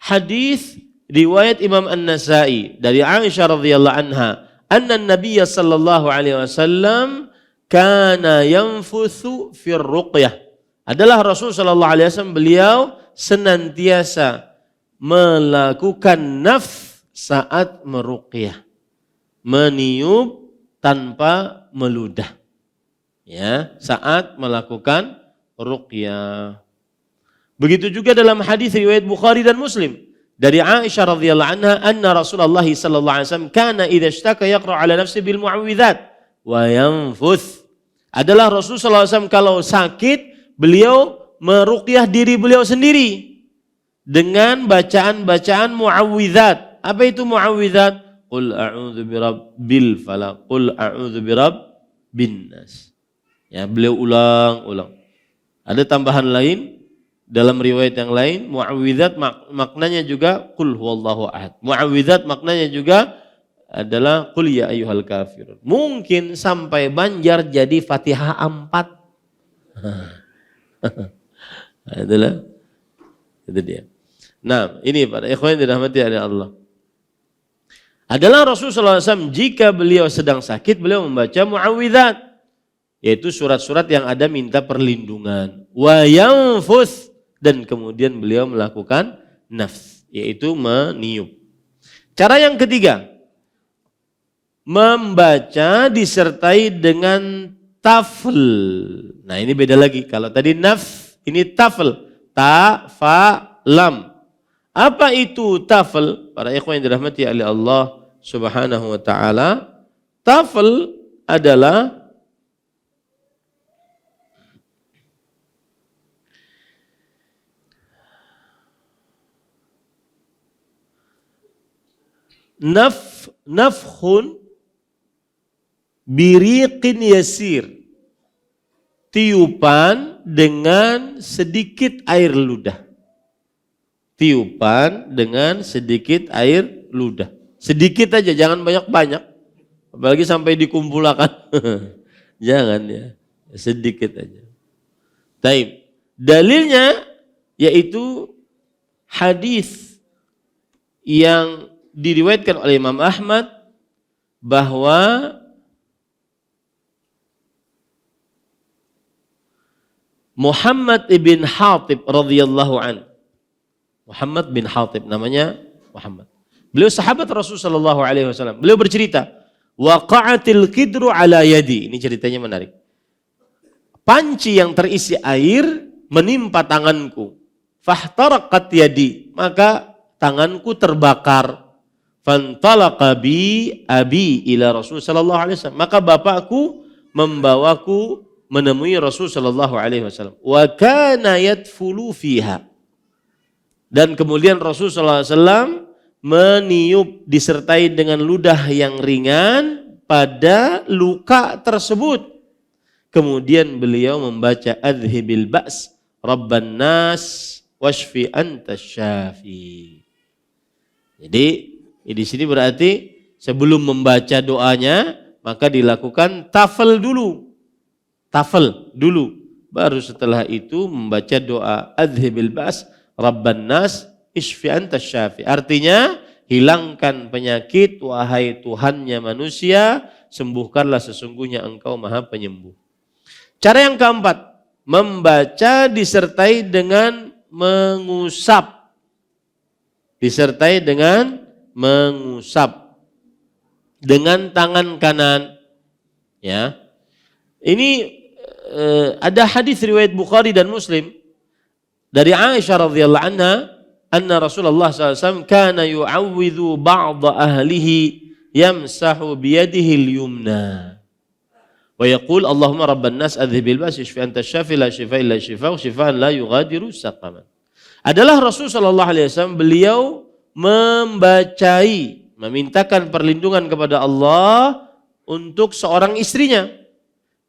hadis riwayat Imam An-Nasa'i dari Aisyah radhiyallahu anha, anna Nabiy sallallahu alaihi wasallam kana yanfuthu fir ruqyah. Adalah Rasul sallallahu alaihi wasallam, beliau senantiasa melakukan nafs saat meruqyah, meniup tanpa meludah. Ya, saat melakukan ruqyah. Begitu juga dalam hadis riwayat Bukhari dan Muslim dari Aisyah radhiyallahu anha, anna Rasulullah sallallahu alaihi wasallam kana idza ishtaka yaqra ala nafsi bil mu'awwidzat wa yanfuth adalah Rasulullah SAW kalau sakit, beliau meruqyah diri beliau sendiri dengan bacaan-bacaan muawwidzat. Apa itu muawwidzat? Qul a'udzu birabbil falaq, qul a'udzu birabbin nas. Ya, beliau ulang-ulang. Ada tambahan lain dalam riwayat yang lain, muawwidzat maknanya juga qul huwallahu ahad. Muawwidzat maknanya juga adalah qul ya ayyuhal kafirun. Mungkin sampai Banjar jadi Fatihah 4. Itulah itu dia. Nah, ini para ikhwan yang dirahmati oleh Allah. Adalah Rasulullah SAW jika beliau sedang sakit, beliau membaca muawwidzat, yaitu surat-surat yang ada minta perlindungan. Wa yanfus, dan kemudian beliau melakukan nafs, yaitu meniup. Cara yang ketiga, membaca disertai dengan tafl. Nah, ini beda lagi. Kalau tadi nafs, ini tafl. Ta, fa, lam. Apa itu tafl? Para ikhwan yang dirahmati oleh Allah Subhanahu wa taala, tafl adalah nafkhun biriqin yasir. Tiupan dengan sedikit air ludah. Tiupan dengan sedikit air ludah. Sedikit aja, jangan banyak-banyak. Apalagi sampai dikumpulkan. Jangan ya, sedikit aja. Taib. Dalilnya yaitu hadis yang diriwayatkan oleh Imam Ahmad bahwa Muhammad ibn Hatib radhiyallahu anhu. Muhammad bin Hatib, namanya Muhammad. Beliau sahabat Rasulullah sallallahu alaihi wasallam. Beliau bercerita, waqa'atil qidru ala yadi. Ini ceritanya menarik. Panci yang terisi air menimpa tanganku. Fahtaraqat yadi, maka tanganku terbakar. Fantalaqa bi abi ila Rasul sallallahu alaihi wasallam. Maka bapakku membawaku menemui Rasul sallallahu alaihi wasallam. Wa kana yadfulu fiha. Dan kemudian Rasulullah SAW meniup disertai dengan ludah yang ringan pada luka tersebut. Kemudian beliau membaca adhibil ba's rabban nas washfi anta syafi. Jadi di sini berarti sebelum membaca doanya maka dilakukan tafel dulu. Tafel dulu. Baru setelah itu membaca doa adhibil ba's Rabban nas isfi anta syafi. Artinya hilangkan penyakit wahai Tuhannya manusia, sembuhkanlah sesungguhnya engkau maha penyembuh. Cara yang keempat, membaca disertai dengan mengusap. Disertai dengan mengusap dengan tangan kanan. Ya. Ini ada hadis riwayat Bukhari dan Muslim dari Aisyah radhiyallahu anha, anna Rasulullah SAW kana yu'awwidhu ba'da ahlihi yamsahu biyadihi al-yumna. Wa yaqul Allahumma rabban nas adhibil ba's ishfi anta syafi la shifa illa shifaa shifaan la yughadiru saqaman. Adalah Rasul sallallahu alaihi wasallam beliau memintakan perlindungan kepada Allah untuk seorang istrinya.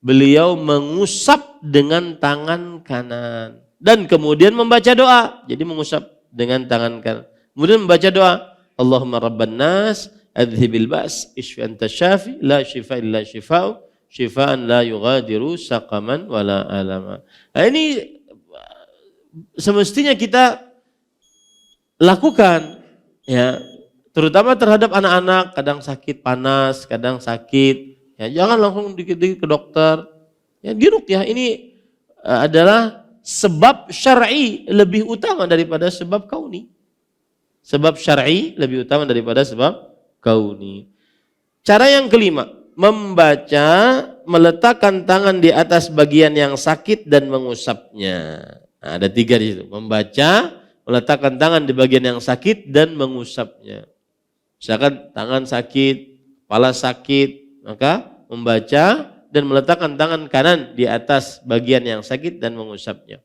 Beliau mengusap dengan tangan kanan. Dan kemudian membaca doa. Jadi mengusap dengan tangan kanan. Kemudian membaca doa. Allahumma rabban nas adhibil ba's ishfi anta syafi la shifa illa shifa'u shifaan la yughadiru saqaman wala alama. Nah, ini semestinya kita lakukan ya, terutama terhadap anak-anak, kadang sakit panas, kadang sakit. Ya, jangan langsung dikit-dikit ke dokter. Ya, diruqyah ini adalah sebab syar'i lebih utama daripada sebab kauni. Sebab syar'i lebih utama daripada sebab kauni. Cara yang kelima, membaca, meletakkan tangan di atas bagian yang sakit dan mengusapnya. Nah, ada 3 di situ. Membaca, meletakkan tangan di bagian yang sakit dan mengusapnya. Misalkan tangan sakit, kepala sakit, maka membaca dan meletakkan tangan kanan di atas bagian yang sakit dan mengusapnya.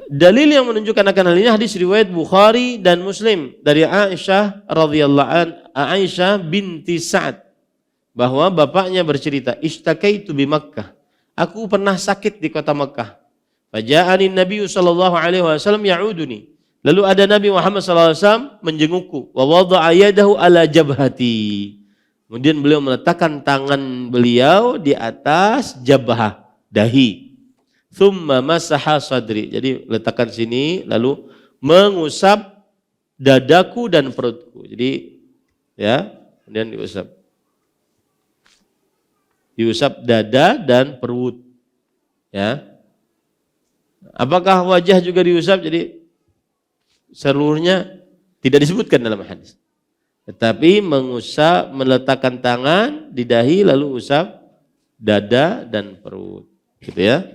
Dalil yang menunjukkan akan hal ini hadis riwayat Bukhari dan Muslim dari Aisyah radhiyallahu Aisyah binti Sa'ad bahwa bapaknya bercerita, "Ishtakaitu bi Makkah." Aku pernah sakit di kota Makkah. Faja'ani Nabi sallallahu alaihi wasallam ya'uduni. Lalu ada Nabi Muhammad sallallahu alaihi wasallam menjengukku, wa wada'a yadahu ala jabhati. Kemudian beliau meletakkan tangan beliau di atas jabhah, dahi. Thumma masaha sadri. Jadi letakkan sini lalu mengusap dadaku dan perutku. Jadi ya, kemudian diusap. Diusap dada dan perut. Ya. Apakah wajah juga diusap? Jadi seluruhnya tidak disebutkan dalam hadis. Tetapi mengusap, meletakkan tangan di dahi lalu usap dada dan perut. Gitu ya.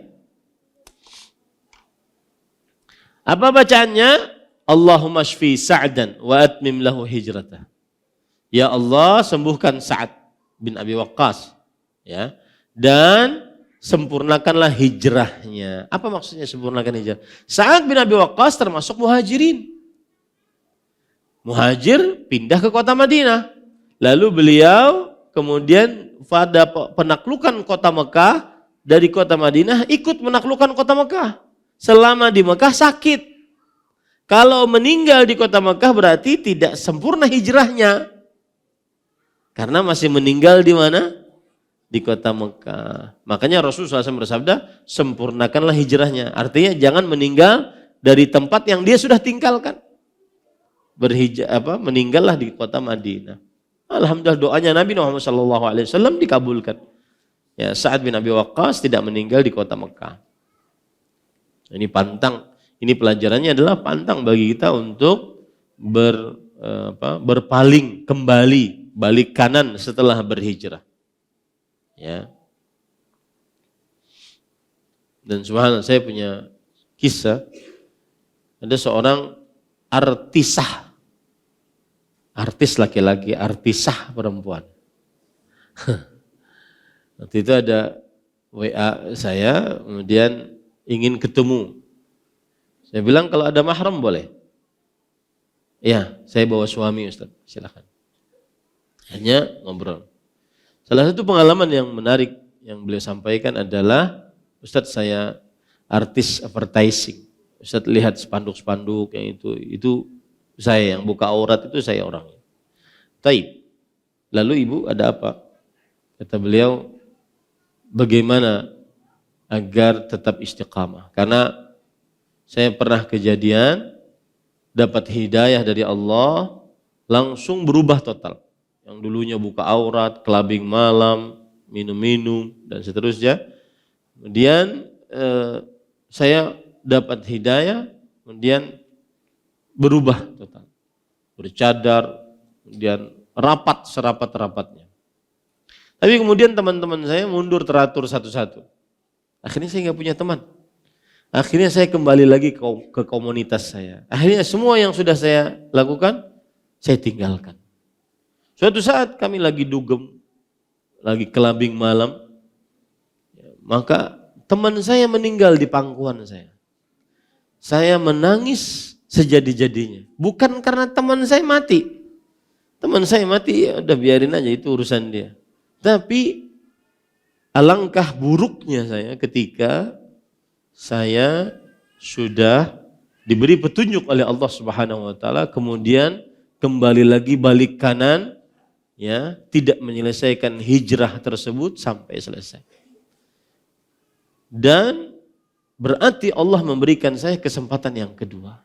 Apa bacaannya? Allahumma shfi Sa'dan wa atmim lahu hijratah. Ya Allah, sembuhkan Sa'ad bin Abi Waqqas. Ya. Dan sempurnakanlah hijrahnya. Apa maksudnya sempurnakan hijrah? Sa'ad bin Abi Waqqas termasuk muhajirin. Muhajir pindah ke kota Madinah. Lalu beliau kemudian pada penaklukan kota Mekah, dari kota Madinah ikut menaklukkan kota Mekah. Selama di Mekah sakit. Kalau meninggal di kota Mekah berarti tidak sempurna hijrahnya. Karena masih meninggal di mana? Di kota Mekah. Makanya Rasulullah SAW bersabda, sempurnakanlah hijrahnya. Artinya jangan meninggal dari tempat yang dia sudah tinggalkan. Meninggallah di kota Madinah. Alhamdulillah doanya Nabi Muhammad SAW dikabulkan. Ya, Sa'ad bin Abi Waqqas tidak meninggal di kota Mekah. Ini pantang. Ini pelajarannya adalah pantang bagi kita untuk berpaling kembali, balik kanan setelah berhijrah. Ya. Dan subhanallah saya punya kisah, ada seorang artisah, artis laki-laki, artisah perempuan. Waktu itu ada WA saya, kemudian ingin ketemu. Saya bilang kalau ada mahram boleh. Ya, saya bawa suami Ustaz, silakan. Hanya ngobrol. Salah satu pengalaman yang menarik yang beliau sampaikan adalah, Ustaz saya artis advertising. Ustaz lihat spanduk-spanduk yang itu saya yang buka aurat itu saya orangnya. Taib. Lalu ibu ada apa? Kata beliau, bagaimana agar tetap istiqamah? Karena saya pernah kejadian dapat hidayah dari Allah langsung berubah total. Yang dulunya buka aurat, kelabing malam, minum-minum dan seterusnya. Kemudian saya dapat hidayah, kemudian berubah total. Bercadar, kemudian rapat serapat-rapatnya. Tapi kemudian teman-teman saya mundur teratur satu-satu. Akhirnya saya nggak punya teman. Akhirnya saya kembali lagi ke komunitas saya. Akhirnya semua yang sudah saya lakukan, saya tinggalkan. Suatu saat kami lagi dugem, lagi kelabing malam, maka teman saya meninggal di pangkuan saya. Saya menangis sejadi-jadinya. Bukan karena teman saya mati. Teman saya mati, ya udah biarin aja itu urusan dia. Tapi alangkah buruknya saya ketika saya sudah diberi petunjuk oleh Allah Subhanahu wa taala, kemudian kembali lagi balik kanan, ya, tidak menyelesaikan hijrah tersebut sampai selesai. Dan berarti Allah memberikan saya kesempatan yang kedua.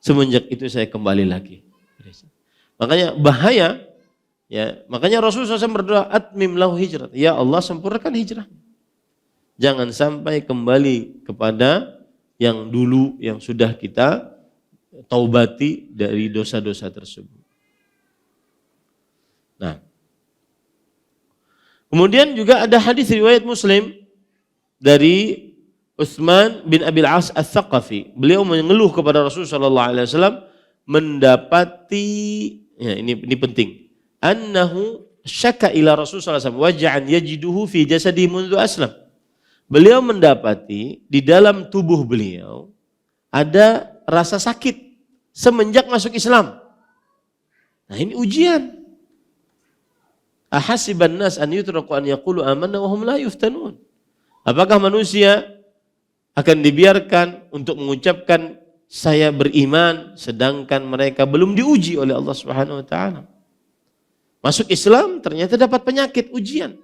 Semenjak itu saya kembali lagi. Makanya bahaya, ya, makanya Rasulullah SAW berdoa, atmim lahu hijrah. Ya Allah, sempurnakan hijrah. Jangan sampai kembali kepada yang dulu yang sudah kita taubati dari dosa-dosa tersebut. Nah, kemudian juga ada hadis riwayat Muslim dari Utsman bin Abil As Ats-Tsaqafi. Beliau mengeluh kepada Rasulullah SAW mendapati, ya ini penting, annahu syaka ila Rasulullah SAW waja'an yajiduhu fi jasadi mundu aslam. Beliau mendapati di dalam tubuh beliau ada rasa sakit semenjak masuk Islam. Nah ini ujian. Ahasiban nas an yutraku an yaqulu amanna wa hum la yuftanun. Apakah manusia akan dibiarkan untuk mengucapkan saya beriman sedangkan mereka belum diuji oleh Allah Subhanahu wa taala? Masuk Islam ternyata dapat penyakit, ujian.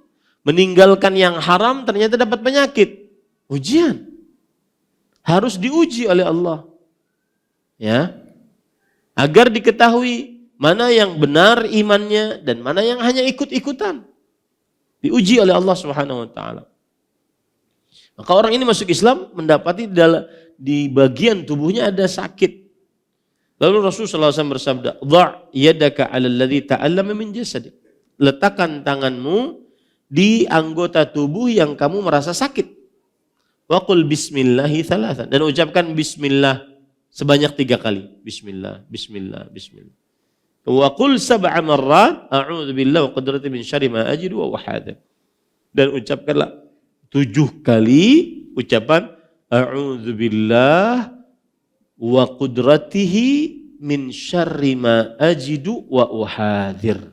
Meninggalkan yang haram ternyata dapat penyakit, ujian. Harus diuji oleh Allah. Ya. Agar diketahui mana yang benar imannya dan mana yang hanya ikut-ikutan. Diuji oleh Allah Subhanahu wa taala. Maka orang ini masuk Islam mendapati di bagian tubuhnya ada sakit. Lalu Rasulullah SAW bersabda, "Dha' yadaka 'alal ladzi ta'allama min jasadik." Letakkan tanganmu di anggota tubuh yang kamu merasa sakit. Wa qul bismillahi thalathan. Dan ucapkan bismillah sebanyak 3 kali. Bismillah, bismillah, bismillah. Wa qul sab'a marrat a'udzu billahi wa qudratihi min syarri ma ajidu wa uhadha. Dan ucapkanlah 7 kali ucapan a'udzu billahi wa qudratihi min syarri ma ajidu wa uhadir.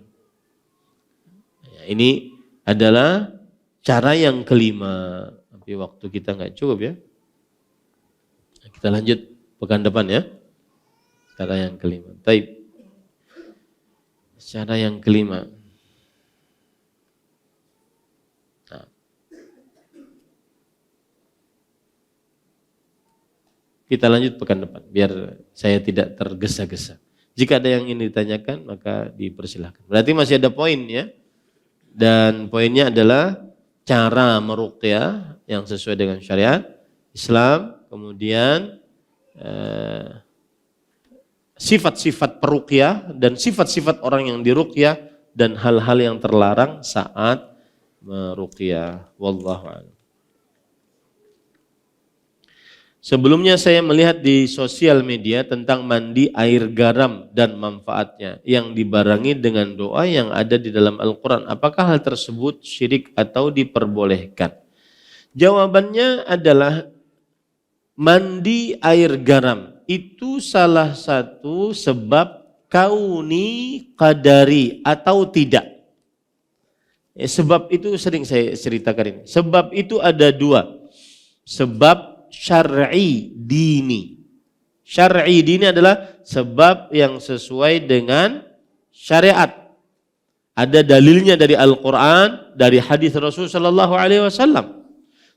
Ini adalah cara yang kelima. Tapi waktu kita nggak cukup ya. Kita lanjut pekan depan ya. Cara yang kelima. Baik. Cara yang kelima. Kita lanjut pekan depan, biar saya tidak tergesa-gesa. Jika ada yang ingin ditanyakan, maka dipersilahkan. Berarti masih ada poin ya. Dan poinnya adalah cara meruqyah yang sesuai dengan syariat Islam. Kemudian sifat-sifat peruqyah dan sifat-sifat orang yang diruqyah dan hal-hal yang terlarang saat meruqyah. Wallahu a'lam. Sebelumnya saya melihat di sosial media tentang mandi air garam dan manfaatnya yang dibarengi dengan doa yang ada di dalam Al-Quran. Apakah hal tersebut syirik atau diperbolehkan? Jawabannya adalah mandi air garam itu salah satu sebab kauni qadari atau tidak. Sebab itu sering saya ceritakan ini. Sebab itu ada 2. Sebab syar'i dini. Syar'i dini adalah sebab yang sesuai dengan syariat. Ada dalilnya dari Al-Quran, dari hadis Rasul sallallahu alaihi wasallam.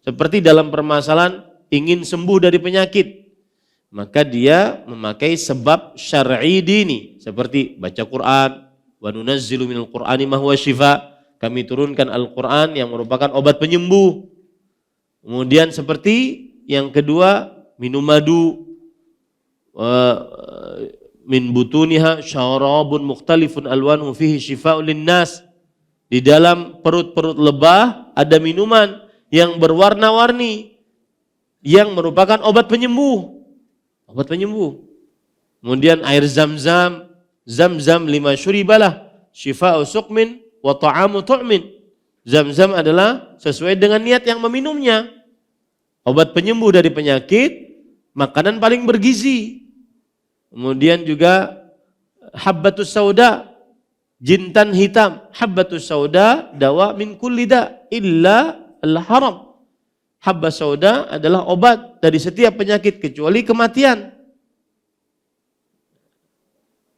Seperti dalam permasalahan ingin sembuh dari penyakit, maka dia memakai sebab syar'i dini seperti baca Quran, wa nunazzilu minal Qur'ani ma huwa syifa. Kami turunkan Al-Quran yang merupakan obat penyembuh. Kemudian seperti yang kedua, minum madu, min butuniha syarabun mukhtalifun alwanuhu fihi syifa'un linnas. Di dalam perut-perut lebah ada minuman yang berwarna-warni yang merupakan obat penyembuh. Obat penyembuh. Kemudian air zam-zam, zam-zam lima syuribalah, syifa'u suqmin wa ta'amu tu'min. Zam-zam adalah sesuai dengan niat yang meminumnya. Obat penyembuh dari penyakit, makanan paling bergizi. Kemudian juga habbatus sauda, jintan hitam. Habbatus sauda dawa min kulli da illa al-haram. Habba sauda adalah obat dari setiap penyakit kecuali kematian.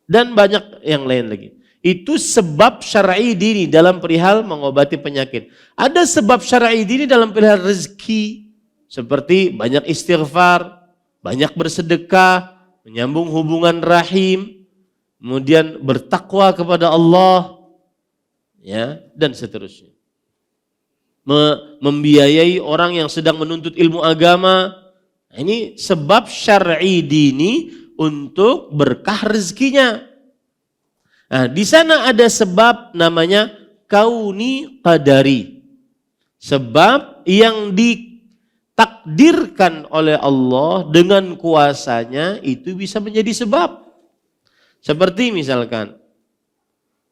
Dan banyak yang lain lagi. Itu sebab syar'i dini dalam perihal mengobati penyakit. Ada sebab syar'i dini dalam perihal rezeki. Seperti banyak istighfar, banyak bersedekah, menyambung hubungan rahim, kemudian bertakwa kepada Allah, ya, dan seterusnya. Membiayai orang yang sedang menuntut ilmu agama. Ini sebab syar'i dini untuk berkah rezekinya. Nah, di sana ada sebab namanya kauni qadari. Sebab yang ditakdirkan oleh Allah dengan kuasanya itu bisa menjadi sebab. Seperti misalkan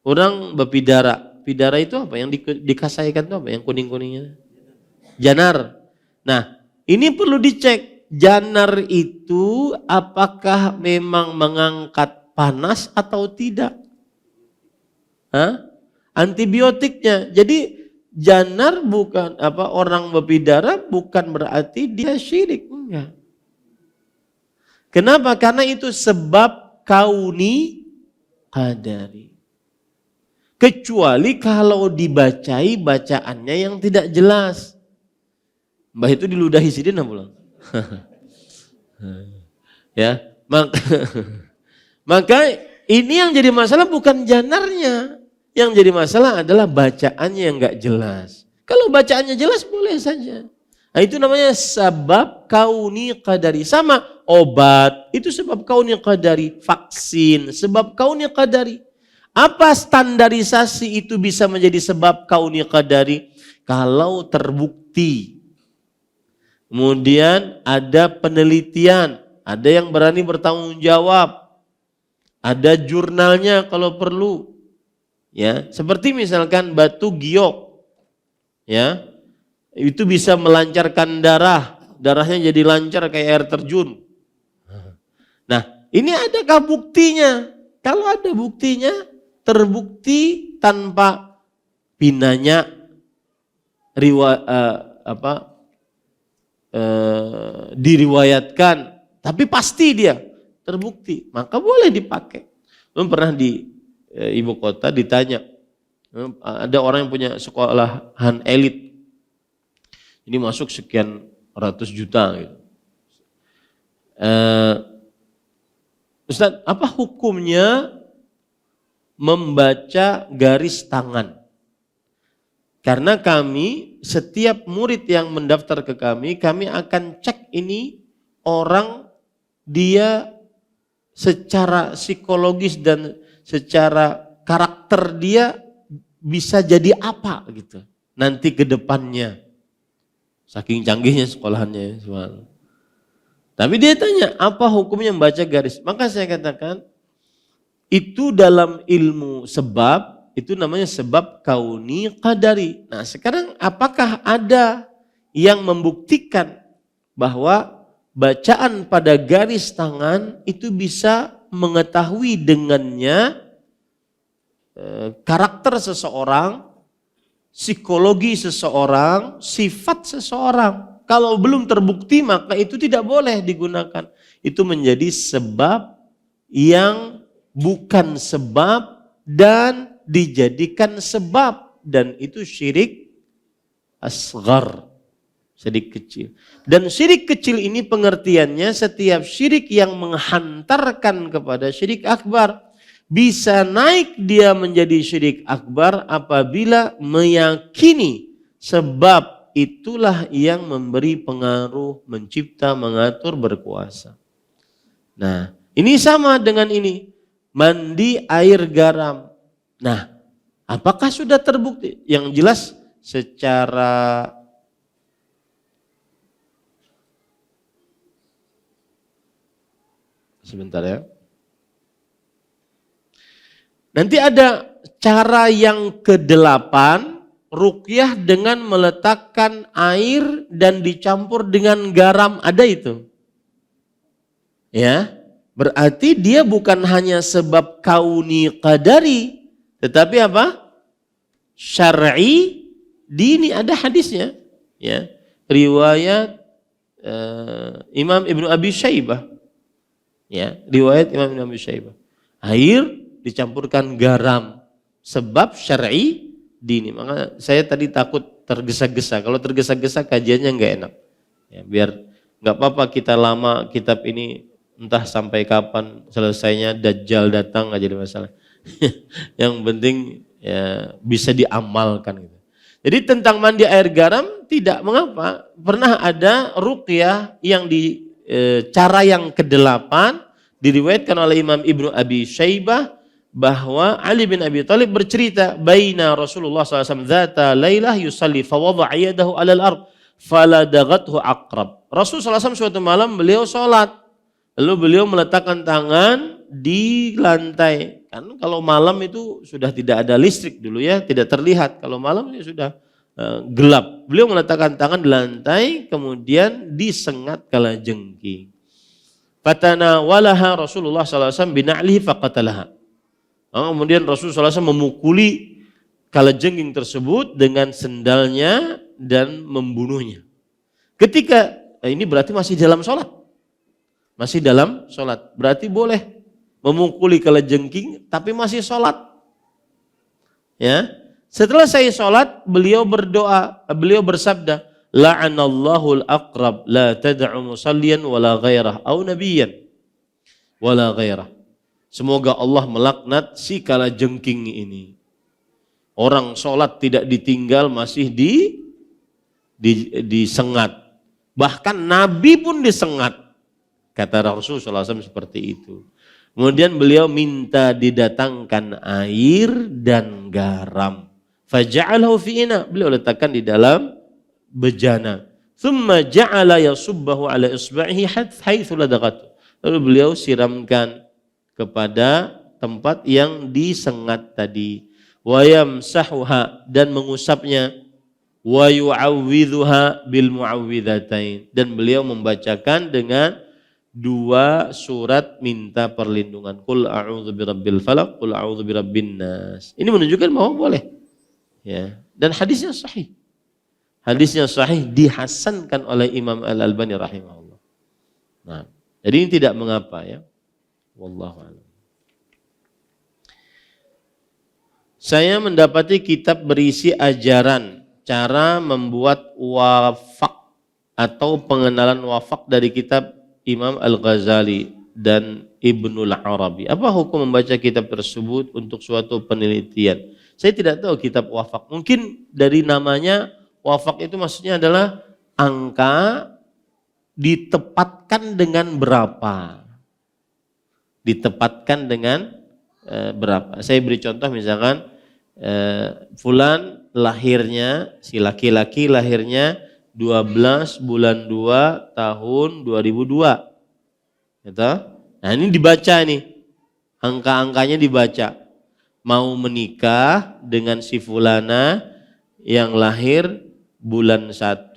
orang berpidara Pidara itu apa? Yang dikasaikan itu apa? Yang kuning-kuningnya? Janar. Nah, ini perlu dicek. Janar itu apakah memang mengangkat panas atau tidak? Antibiotiknya. Jadi janar bukan orang berpidara bukan berarti dia syirik, enggak. Kenapa? Karena itu sebab kauni qadari. Kecuali kalau dibacai bacaannya yang tidak jelas. Mbah itu diludahi sidin pulang. Ya, maka ini yang jadi masalah bukan janarnya. Yang jadi masalah adalah bacaannya yang enggak jelas. Kalau bacaannya jelas boleh saja. Nah, itu namanya sebab kauni qadari. Sama obat, itu sebab kauni qadari. Vaksin, sebab kauni qadari. Apa standarisasi itu bisa menjadi sebab kauni qadari? Kalau terbukti. Kemudian ada penelitian, ada yang berani bertanggung jawab. Ada jurnalnya kalau perlu. Ya, seperti misalkan batu giok. Ya. Itu bisa melancarkan darah, darahnya jadi lancar kayak air terjun. Nah, ini adakah buktinya? Kalau ada buktinya, terbukti tanpa pinanya diriwayatkan, tapi pasti dia terbukti, maka boleh dipakai. Pernah di ibu kota ditanya, ada orang yang punya sekolahan elit. Ini masuk sekian ratus juta gitu. Ustaz, apa hukumnya membaca garis tangan? Karena kami, setiap murid yang mendaftar ke kami akan cek ini orang dia secara psikologis dan secara karakter dia bisa jadi apa gitu. Nanti ke depannya. Saking canggihnya sekolahannya. Tapi dia tanya, apa hukumnya membaca garis? Maka saya katakan, itu dalam ilmu sebab, itu namanya sebab kauni qadari. Nah sekarang apakah ada yang membuktikan bahwa bacaan pada garis tangan itu bisa mengetahui dengannya karakter seseorang, psikologi seseorang, sifat seseorang. Kalau belum terbukti maka itu tidak boleh digunakan. Itu menjadi sebab yang bukan sebab dan dijadikan sebab. Dan itu syirik asghar, syirik kecil. Dan syirik kecil ini pengertiannya setiap syirik yang menghantarkan kepada syirik akbar. Bisa naik dia menjadi syirik akbar apabila meyakini sebab itulah yang memberi pengaruh, mencipta, mengatur, berkuasa. Nah, ini sama dengan ini. Mandi air garam. Nah, apakah sudah terbukti? Yang jelas secara sebentar ya. Nanti ada cara yang ke-8, ruqyah dengan meletakkan air dan dicampur dengan garam, ada itu. Ya, berarti dia bukan hanya sebab kauni qadari, tetapi apa? Syar'i, dini, ada hadisnya. Ya, riwayat Imam Ibnu Abi Syaibah. Ya, riwayat Imam Ibnu Abi Syaibah. Air dicampurkan garam, sebab syar'i dini. Maka saya tadi takut tergesa-gesa. Kalau tergesa-gesa kajiannya enggak enak. Ya, biar enggak apa-apa kita lama kitab ini entah sampai kapan selesainya, Dajjal datang enggak jadi masalah. Yang penting ya bisa diamalkan gitu. Jadi tentang mandi air garam tidak mengapa. Pernah ada ruqyah yang cara yang ke-8 diriwayatkan oleh Imam Ibnu Abi Syaibah bahwa Ali bin Abi Thalib bercerita, baina Rasulullah SAW dzata lailah yusalli fa wada'a yadahu 'alal ard faladaghathu aqrab. Rasul SAW suatu malam beliau sholat, Lalu beliau meletakkan tangan di lantai. Kan kalau malam itu sudah tidak ada listrik dulu ya, tidak terlihat. Kalau malam ini sudah gelap. Beliau meletakkan tangan di lantai, kemudian disengat kalajengking. Fatanawalaha Rasulullah SAW bina'lihi faqatalaha. Kemudian Rasulullah SAW memukuli kalajengking tersebut dengan sendalnya dan membunuhnya. Ketika ini berarti masih dalam sholat. Masih dalam sholat. Berarti boleh memukuli kalajengking tapi masih sholat. Ya. Setelah saya sholat, beliau berdoa, beliau bersabda, la'anallahu al-aqrab la tad'u musalliyan wala ghairah au nabiyyan wala ghairah. Semoga Allah melaknat si kalajengking ini. Orang sholat tidak ditinggal masih disengat. Bahkan Nabi pun disengat. Kata Rasulullah SAW seperti itu. Kemudian beliau minta didatangkan air dan garam. Faja'alahu fi ina. Beliau letakkan di dalam bejana. Thumma ja'ala yasubbahu ala isba'ihi haitsu ladaqatu. Lalu beliau siramkan kepada tempat yang disengat tadi. Wa yamsahuha, dan mengusapnya. Wa yu'awwidhuha bil mu'awwidhatain, dan beliau membacakan dengan 2 surat minta perlindungan. Qul a'udzu birabbil falaq, qul a'udzu birabbin nas. Ini menunjukkan bahwa boleh. Ya, dan hadisnya sahih. Hadisnya sahih, dihasankan oleh Imam Al-Albani rahimahullah. Nah, jadi ini tidak mengapa ya. Wallahu a'lam. Saya mendapati kitab berisi ajaran cara membuat wafak atau pengenalan wafak dari kitab Imam Al-Ghazali dan Ibnul Arabi. Apa hukum membaca kitab tersebut untuk suatu penelitian? Saya tidak tahu kitab wafak. Mungkin dari namanya wafak itu maksudnya adalah angka ditepatkan dengan berapa. Ditepatkan dengan berapa. Saya beri contoh misalkan fulan lahirnya, si laki-laki lahirnya 12 bulan 2 tahun 2002. Gitu? Nah ini dibaca nih, angka-angkanya dibaca. Mau menikah dengan si fulana yang lahir bulan 1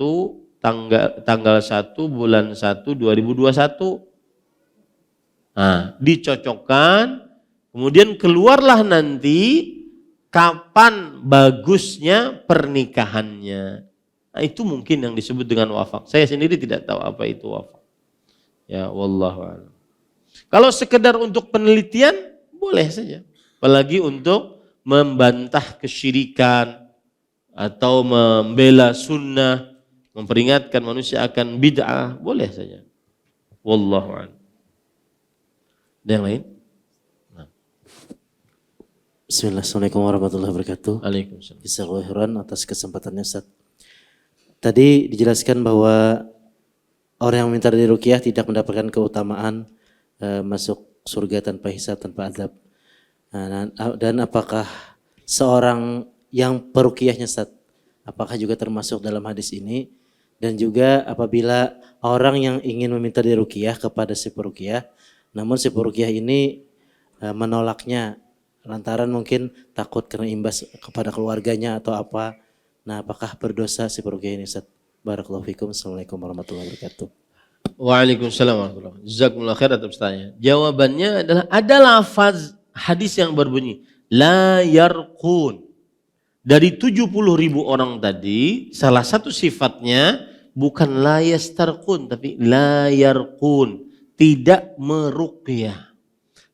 tanggal 1 bulan 1 2021. Nah, dicocokkan, kemudian keluarlah nanti kapan bagusnya pernikahannya. Nah, itu mungkin yang disebut dengan wafak. Saya sendiri tidak tahu apa itu wafak. Ya, wallahu a'lam. Kalau sekedar untuk penelitian boleh saja. Apalagi untuk membantah kesyirikan atau membela sunnah, memperingatkan manusia akan bid'ah, boleh saja. Wallahu a'lam. Ada yang lain? Nah. Bismillah, assalamualaikum warahmatullahi wabarakatuh. Waalaikumsalam. Jazakallahu khairan atas kesempatannya Ustaz. Tadi dijelaskan bahwa orang yang meminta diruqyah tidak mendapatkan keutamaan masuk surga tanpa hisab, tanpa azab. Dan apakah seorang yang peruqyahnya Ustaz, apakah juga termasuk dalam hadis ini? Dan juga apabila orang yang ingin meminta diruqyah kepada si peruqyah, namun si peruqyah ini menolaknya lantaran mungkin takut kena imbas kepada keluarganya atau apa. Nah, apakah berdosa si peruqyah ini Ustaz? Barakallahu fikum. Assalamualaikum warahmatullahi wabarakatuh. Waalaikumsalam warahmatullahi wabarakatuh. Jazakumullah khair atas pertanyaannya. Jawabannya adalah ada lafaz hadis yang berbunyi la yarqun. Dari 70.000 orang tadi, salah satu sifatnya bukan la yastarqun tapi la yarqun, tidak meruqyah.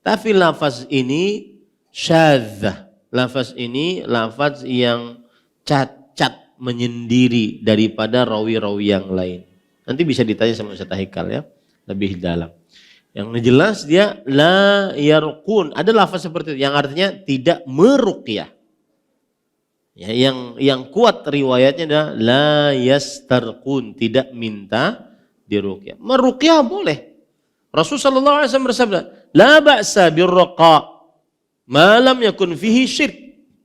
Tapi lafaz ini syadzah. Lafaz ini lafaz yang cacat menyendiri daripada rawi-rawi yang lain. Nanti bisa ditanya sama Ustaz Haikal ya, lebih dalam. Yang jelas dia la yarqun, ada lafaz seperti itu yang artinya tidak meruqyah. Ya, yang kuat riwayatnya adalah la yastarqun, tidak minta diruqyah. Meruqyah boleh. Rasulullah SAW bersabda, la ba'sa birraqa ma lam yakun fihi syirk.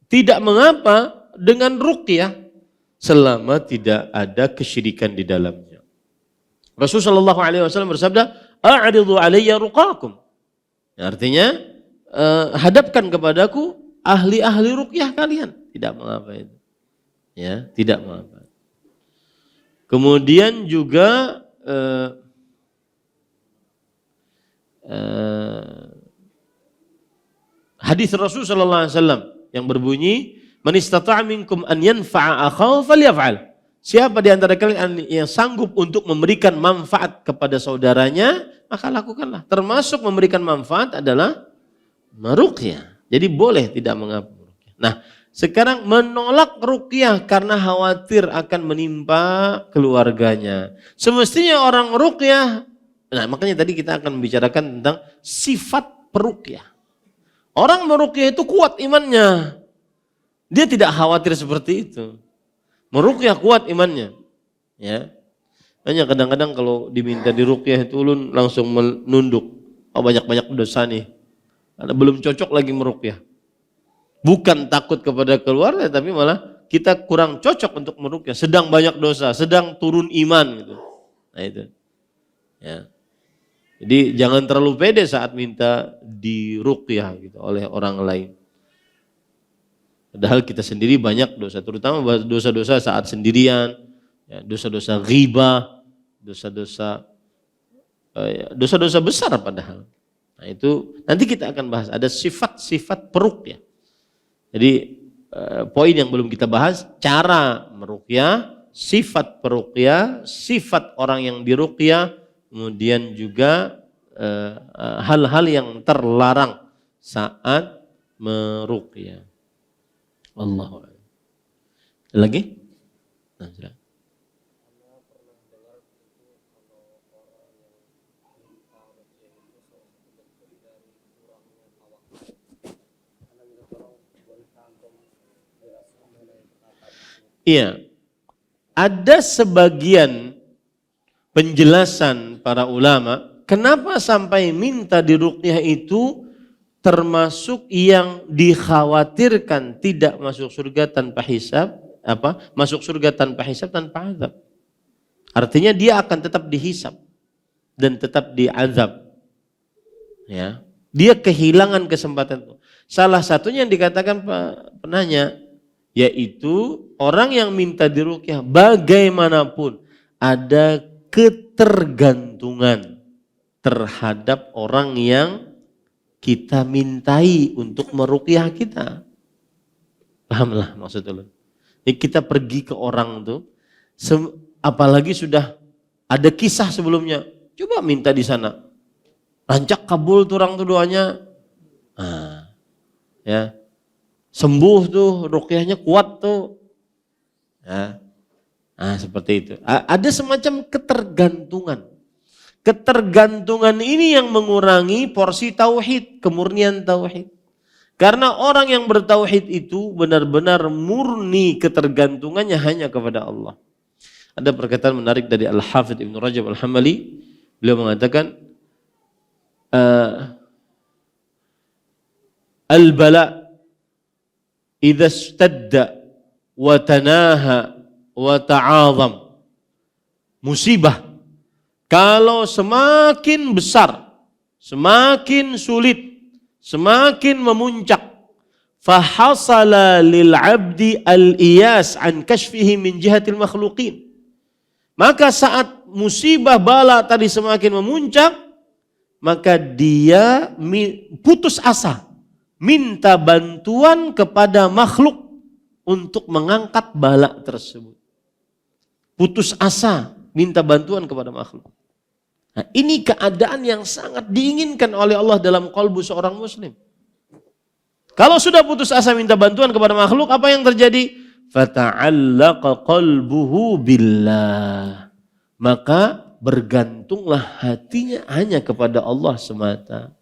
Tidak mengapa dengan ruqyah selama tidak ada kesyirikan di dalamnya. Rasulullah SAW bersabda, a'ridu alayya ruqakum. Artinya hadapkan kepadaku ahli-ahli ruqyah kalian. Tidak mengapa itu. Ya, tidak mengapa. Kemudian juga hadis Rasul sallallahu alaihi wasallam yang berbunyi, "Man istata'a minkum an yanfa'a akhahu falyaf'al." Siapa di antara kalian yang sanggup untuk memberikan manfaat kepada saudaranya, maka lakukanlah. Termasuk memberikan manfaat adalah meruqyah. Jadi boleh tidak mengapa meruqyah. Nah, sekarang menolak ruqyah karena khawatir akan menimpa keluarganya. Semestinya orang ruqyah, nah makanya tadi kita akan membicarakan tentang sifat peruqyah. Orang meruqyah itu kuat imannya. Dia tidak khawatir seperti itu. Meruqyah kuat imannya. Ya. Hanya kadang-kadang kalau diminta diruqyah itu ulun langsung menunduk. Oh, banyak-banyak dosa nih. Karena belum cocok lagi meruqyah. Bukan takut kepada keluarga, tapi malah kita kurang cocok untuk meruqyah. Sedang banyak dosa, sedang turun iman gitu. Nah itu. Ya. Jadi jangan terlalu pede saat minta diruqyah gitu oleh orang lain. Padahal kita sendiri banyak dosa, terutama dosa-dosa saat sendirian, ya, dosa-dosa ghibah, dosa-dosa besar padahal. Nah itu nanti kita akan bahas, ada sifat-sifat peruqyah. Jadi poin yang belum kita bahas, cara meruqyah, sifat peruqyah, sifat orang yang diruqyah, kemudian juga hal-hal yang terlarang saat meruqyah. Allahu a'lam. Lagi? Nah, sudah. Iya. Ada sebagian penjelasan para ulama kenapa sampai minta diruqyah itu termasuk yang dikhawatirkan tidak masuk surga tanpa hisab, masuk surga tanpa hisab, tanpa azab. Artinya dia akan tetap dihisab dan tetap diazab. Ya, dia kehilangan kesempatan itu. Salah satunya yang dikatakan penanya, yaitu orang yang minta diruqyah bagaimanapun ada ketergantungan terhadap orang yang kita mintai untuk meruqyah kita. Pahamlah maksud lu. Jadi kita pergi ke orang tuh, apalagi sudah ada kisah sebelumnya, coba minta di sana. Rancak kabul tuh orang tuh doanya. Nah, ya. Sembuh tuh, ruqyahnya kuat tuh. Ya. Nah, seperti itu. Ada semacam ketergantungan. Ketergantungan ini yang mengurangi porsi tauhid, kemurnian tauhid. Karena orang yang bertauhid itu benar-benar murni ketergantungannya hanya kepada Allah. Ada perkataan menarik dari Al-Hafidh Ibn Rajab Al-Hambali. Beliau mengatakan, Al-bala idza istadda wa tanaha wa ta'azam. Musibah kalau semakin besar, semakin sulit, semakin memuncak, fahasala lil 'abdi al-iyas an kashfihi min jihatil makhluqin. Maka saat musibah bala tadi semakin memuncak, maka dia putus asa, minta bantuan kepada makhluk untuk mengangkat bala tersebut. Putus asa, minta bantuan kepada makhluk. Nah, ini keadaan yang sangat diinginkan oleh Allah dalam kalbu seorang muslim. Kalau sudah putus asa minta bantuan kepada makhluk, apa yang terjadi? Fata'allaqa qalbuhu billah. Maka bergantunglah hatinya hanya kepada Allah semata.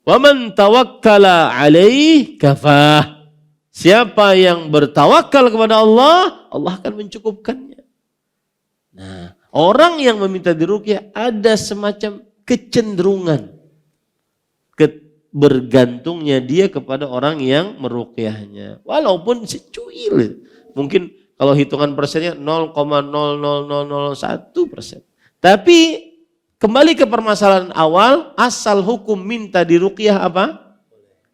Wa man tawakkala alaih kafah. Siapa yang bertawakal kepada Allah, Allah akan mencukupkannya. Nah, orang yang meminta diruqyah ada semacam kecenderungan bergantungnya dia kepada orang yang meruqyahnya. Walaupun secuil. Mungkin kalau hitungan persennya 0,00001%. Tapi Kembali ke permasalahan awal, asal hukum minta diruqyah apa?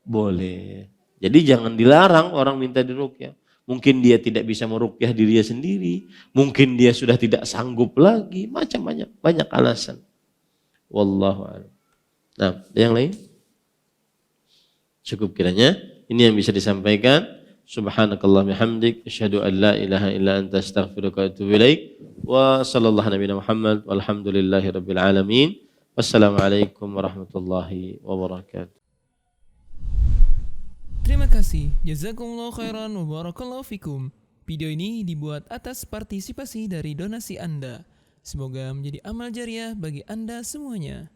Boleh. Jadi jangan dilarang orang minta diruqyah. Mungkin dia tidak bisa meruqyah dirinya sendiri, mungkin dia sudah tidak sanggup lagi, macam banyak alasan. Wallahu a'lam. Nah, yang lain? Cukup kiranya. Ini yang bisa disampaikan. Subhanakallah bihamdik, asyhadu an la ilaha illa anta astaghfiruka wa atubu ilaik. Wa sallallahu nabiyana Muhammad walhamdulillahi rabbil alamin. Wassalamualaikum warahmatullahi wabarakatuh. Terima kasih. Jazakumullah khairan wa barakallahu fikum. Video ini dibuat atas partisipasi dari donasi Anda. Semoga menjadi amal jariah bagi Anda semuanya.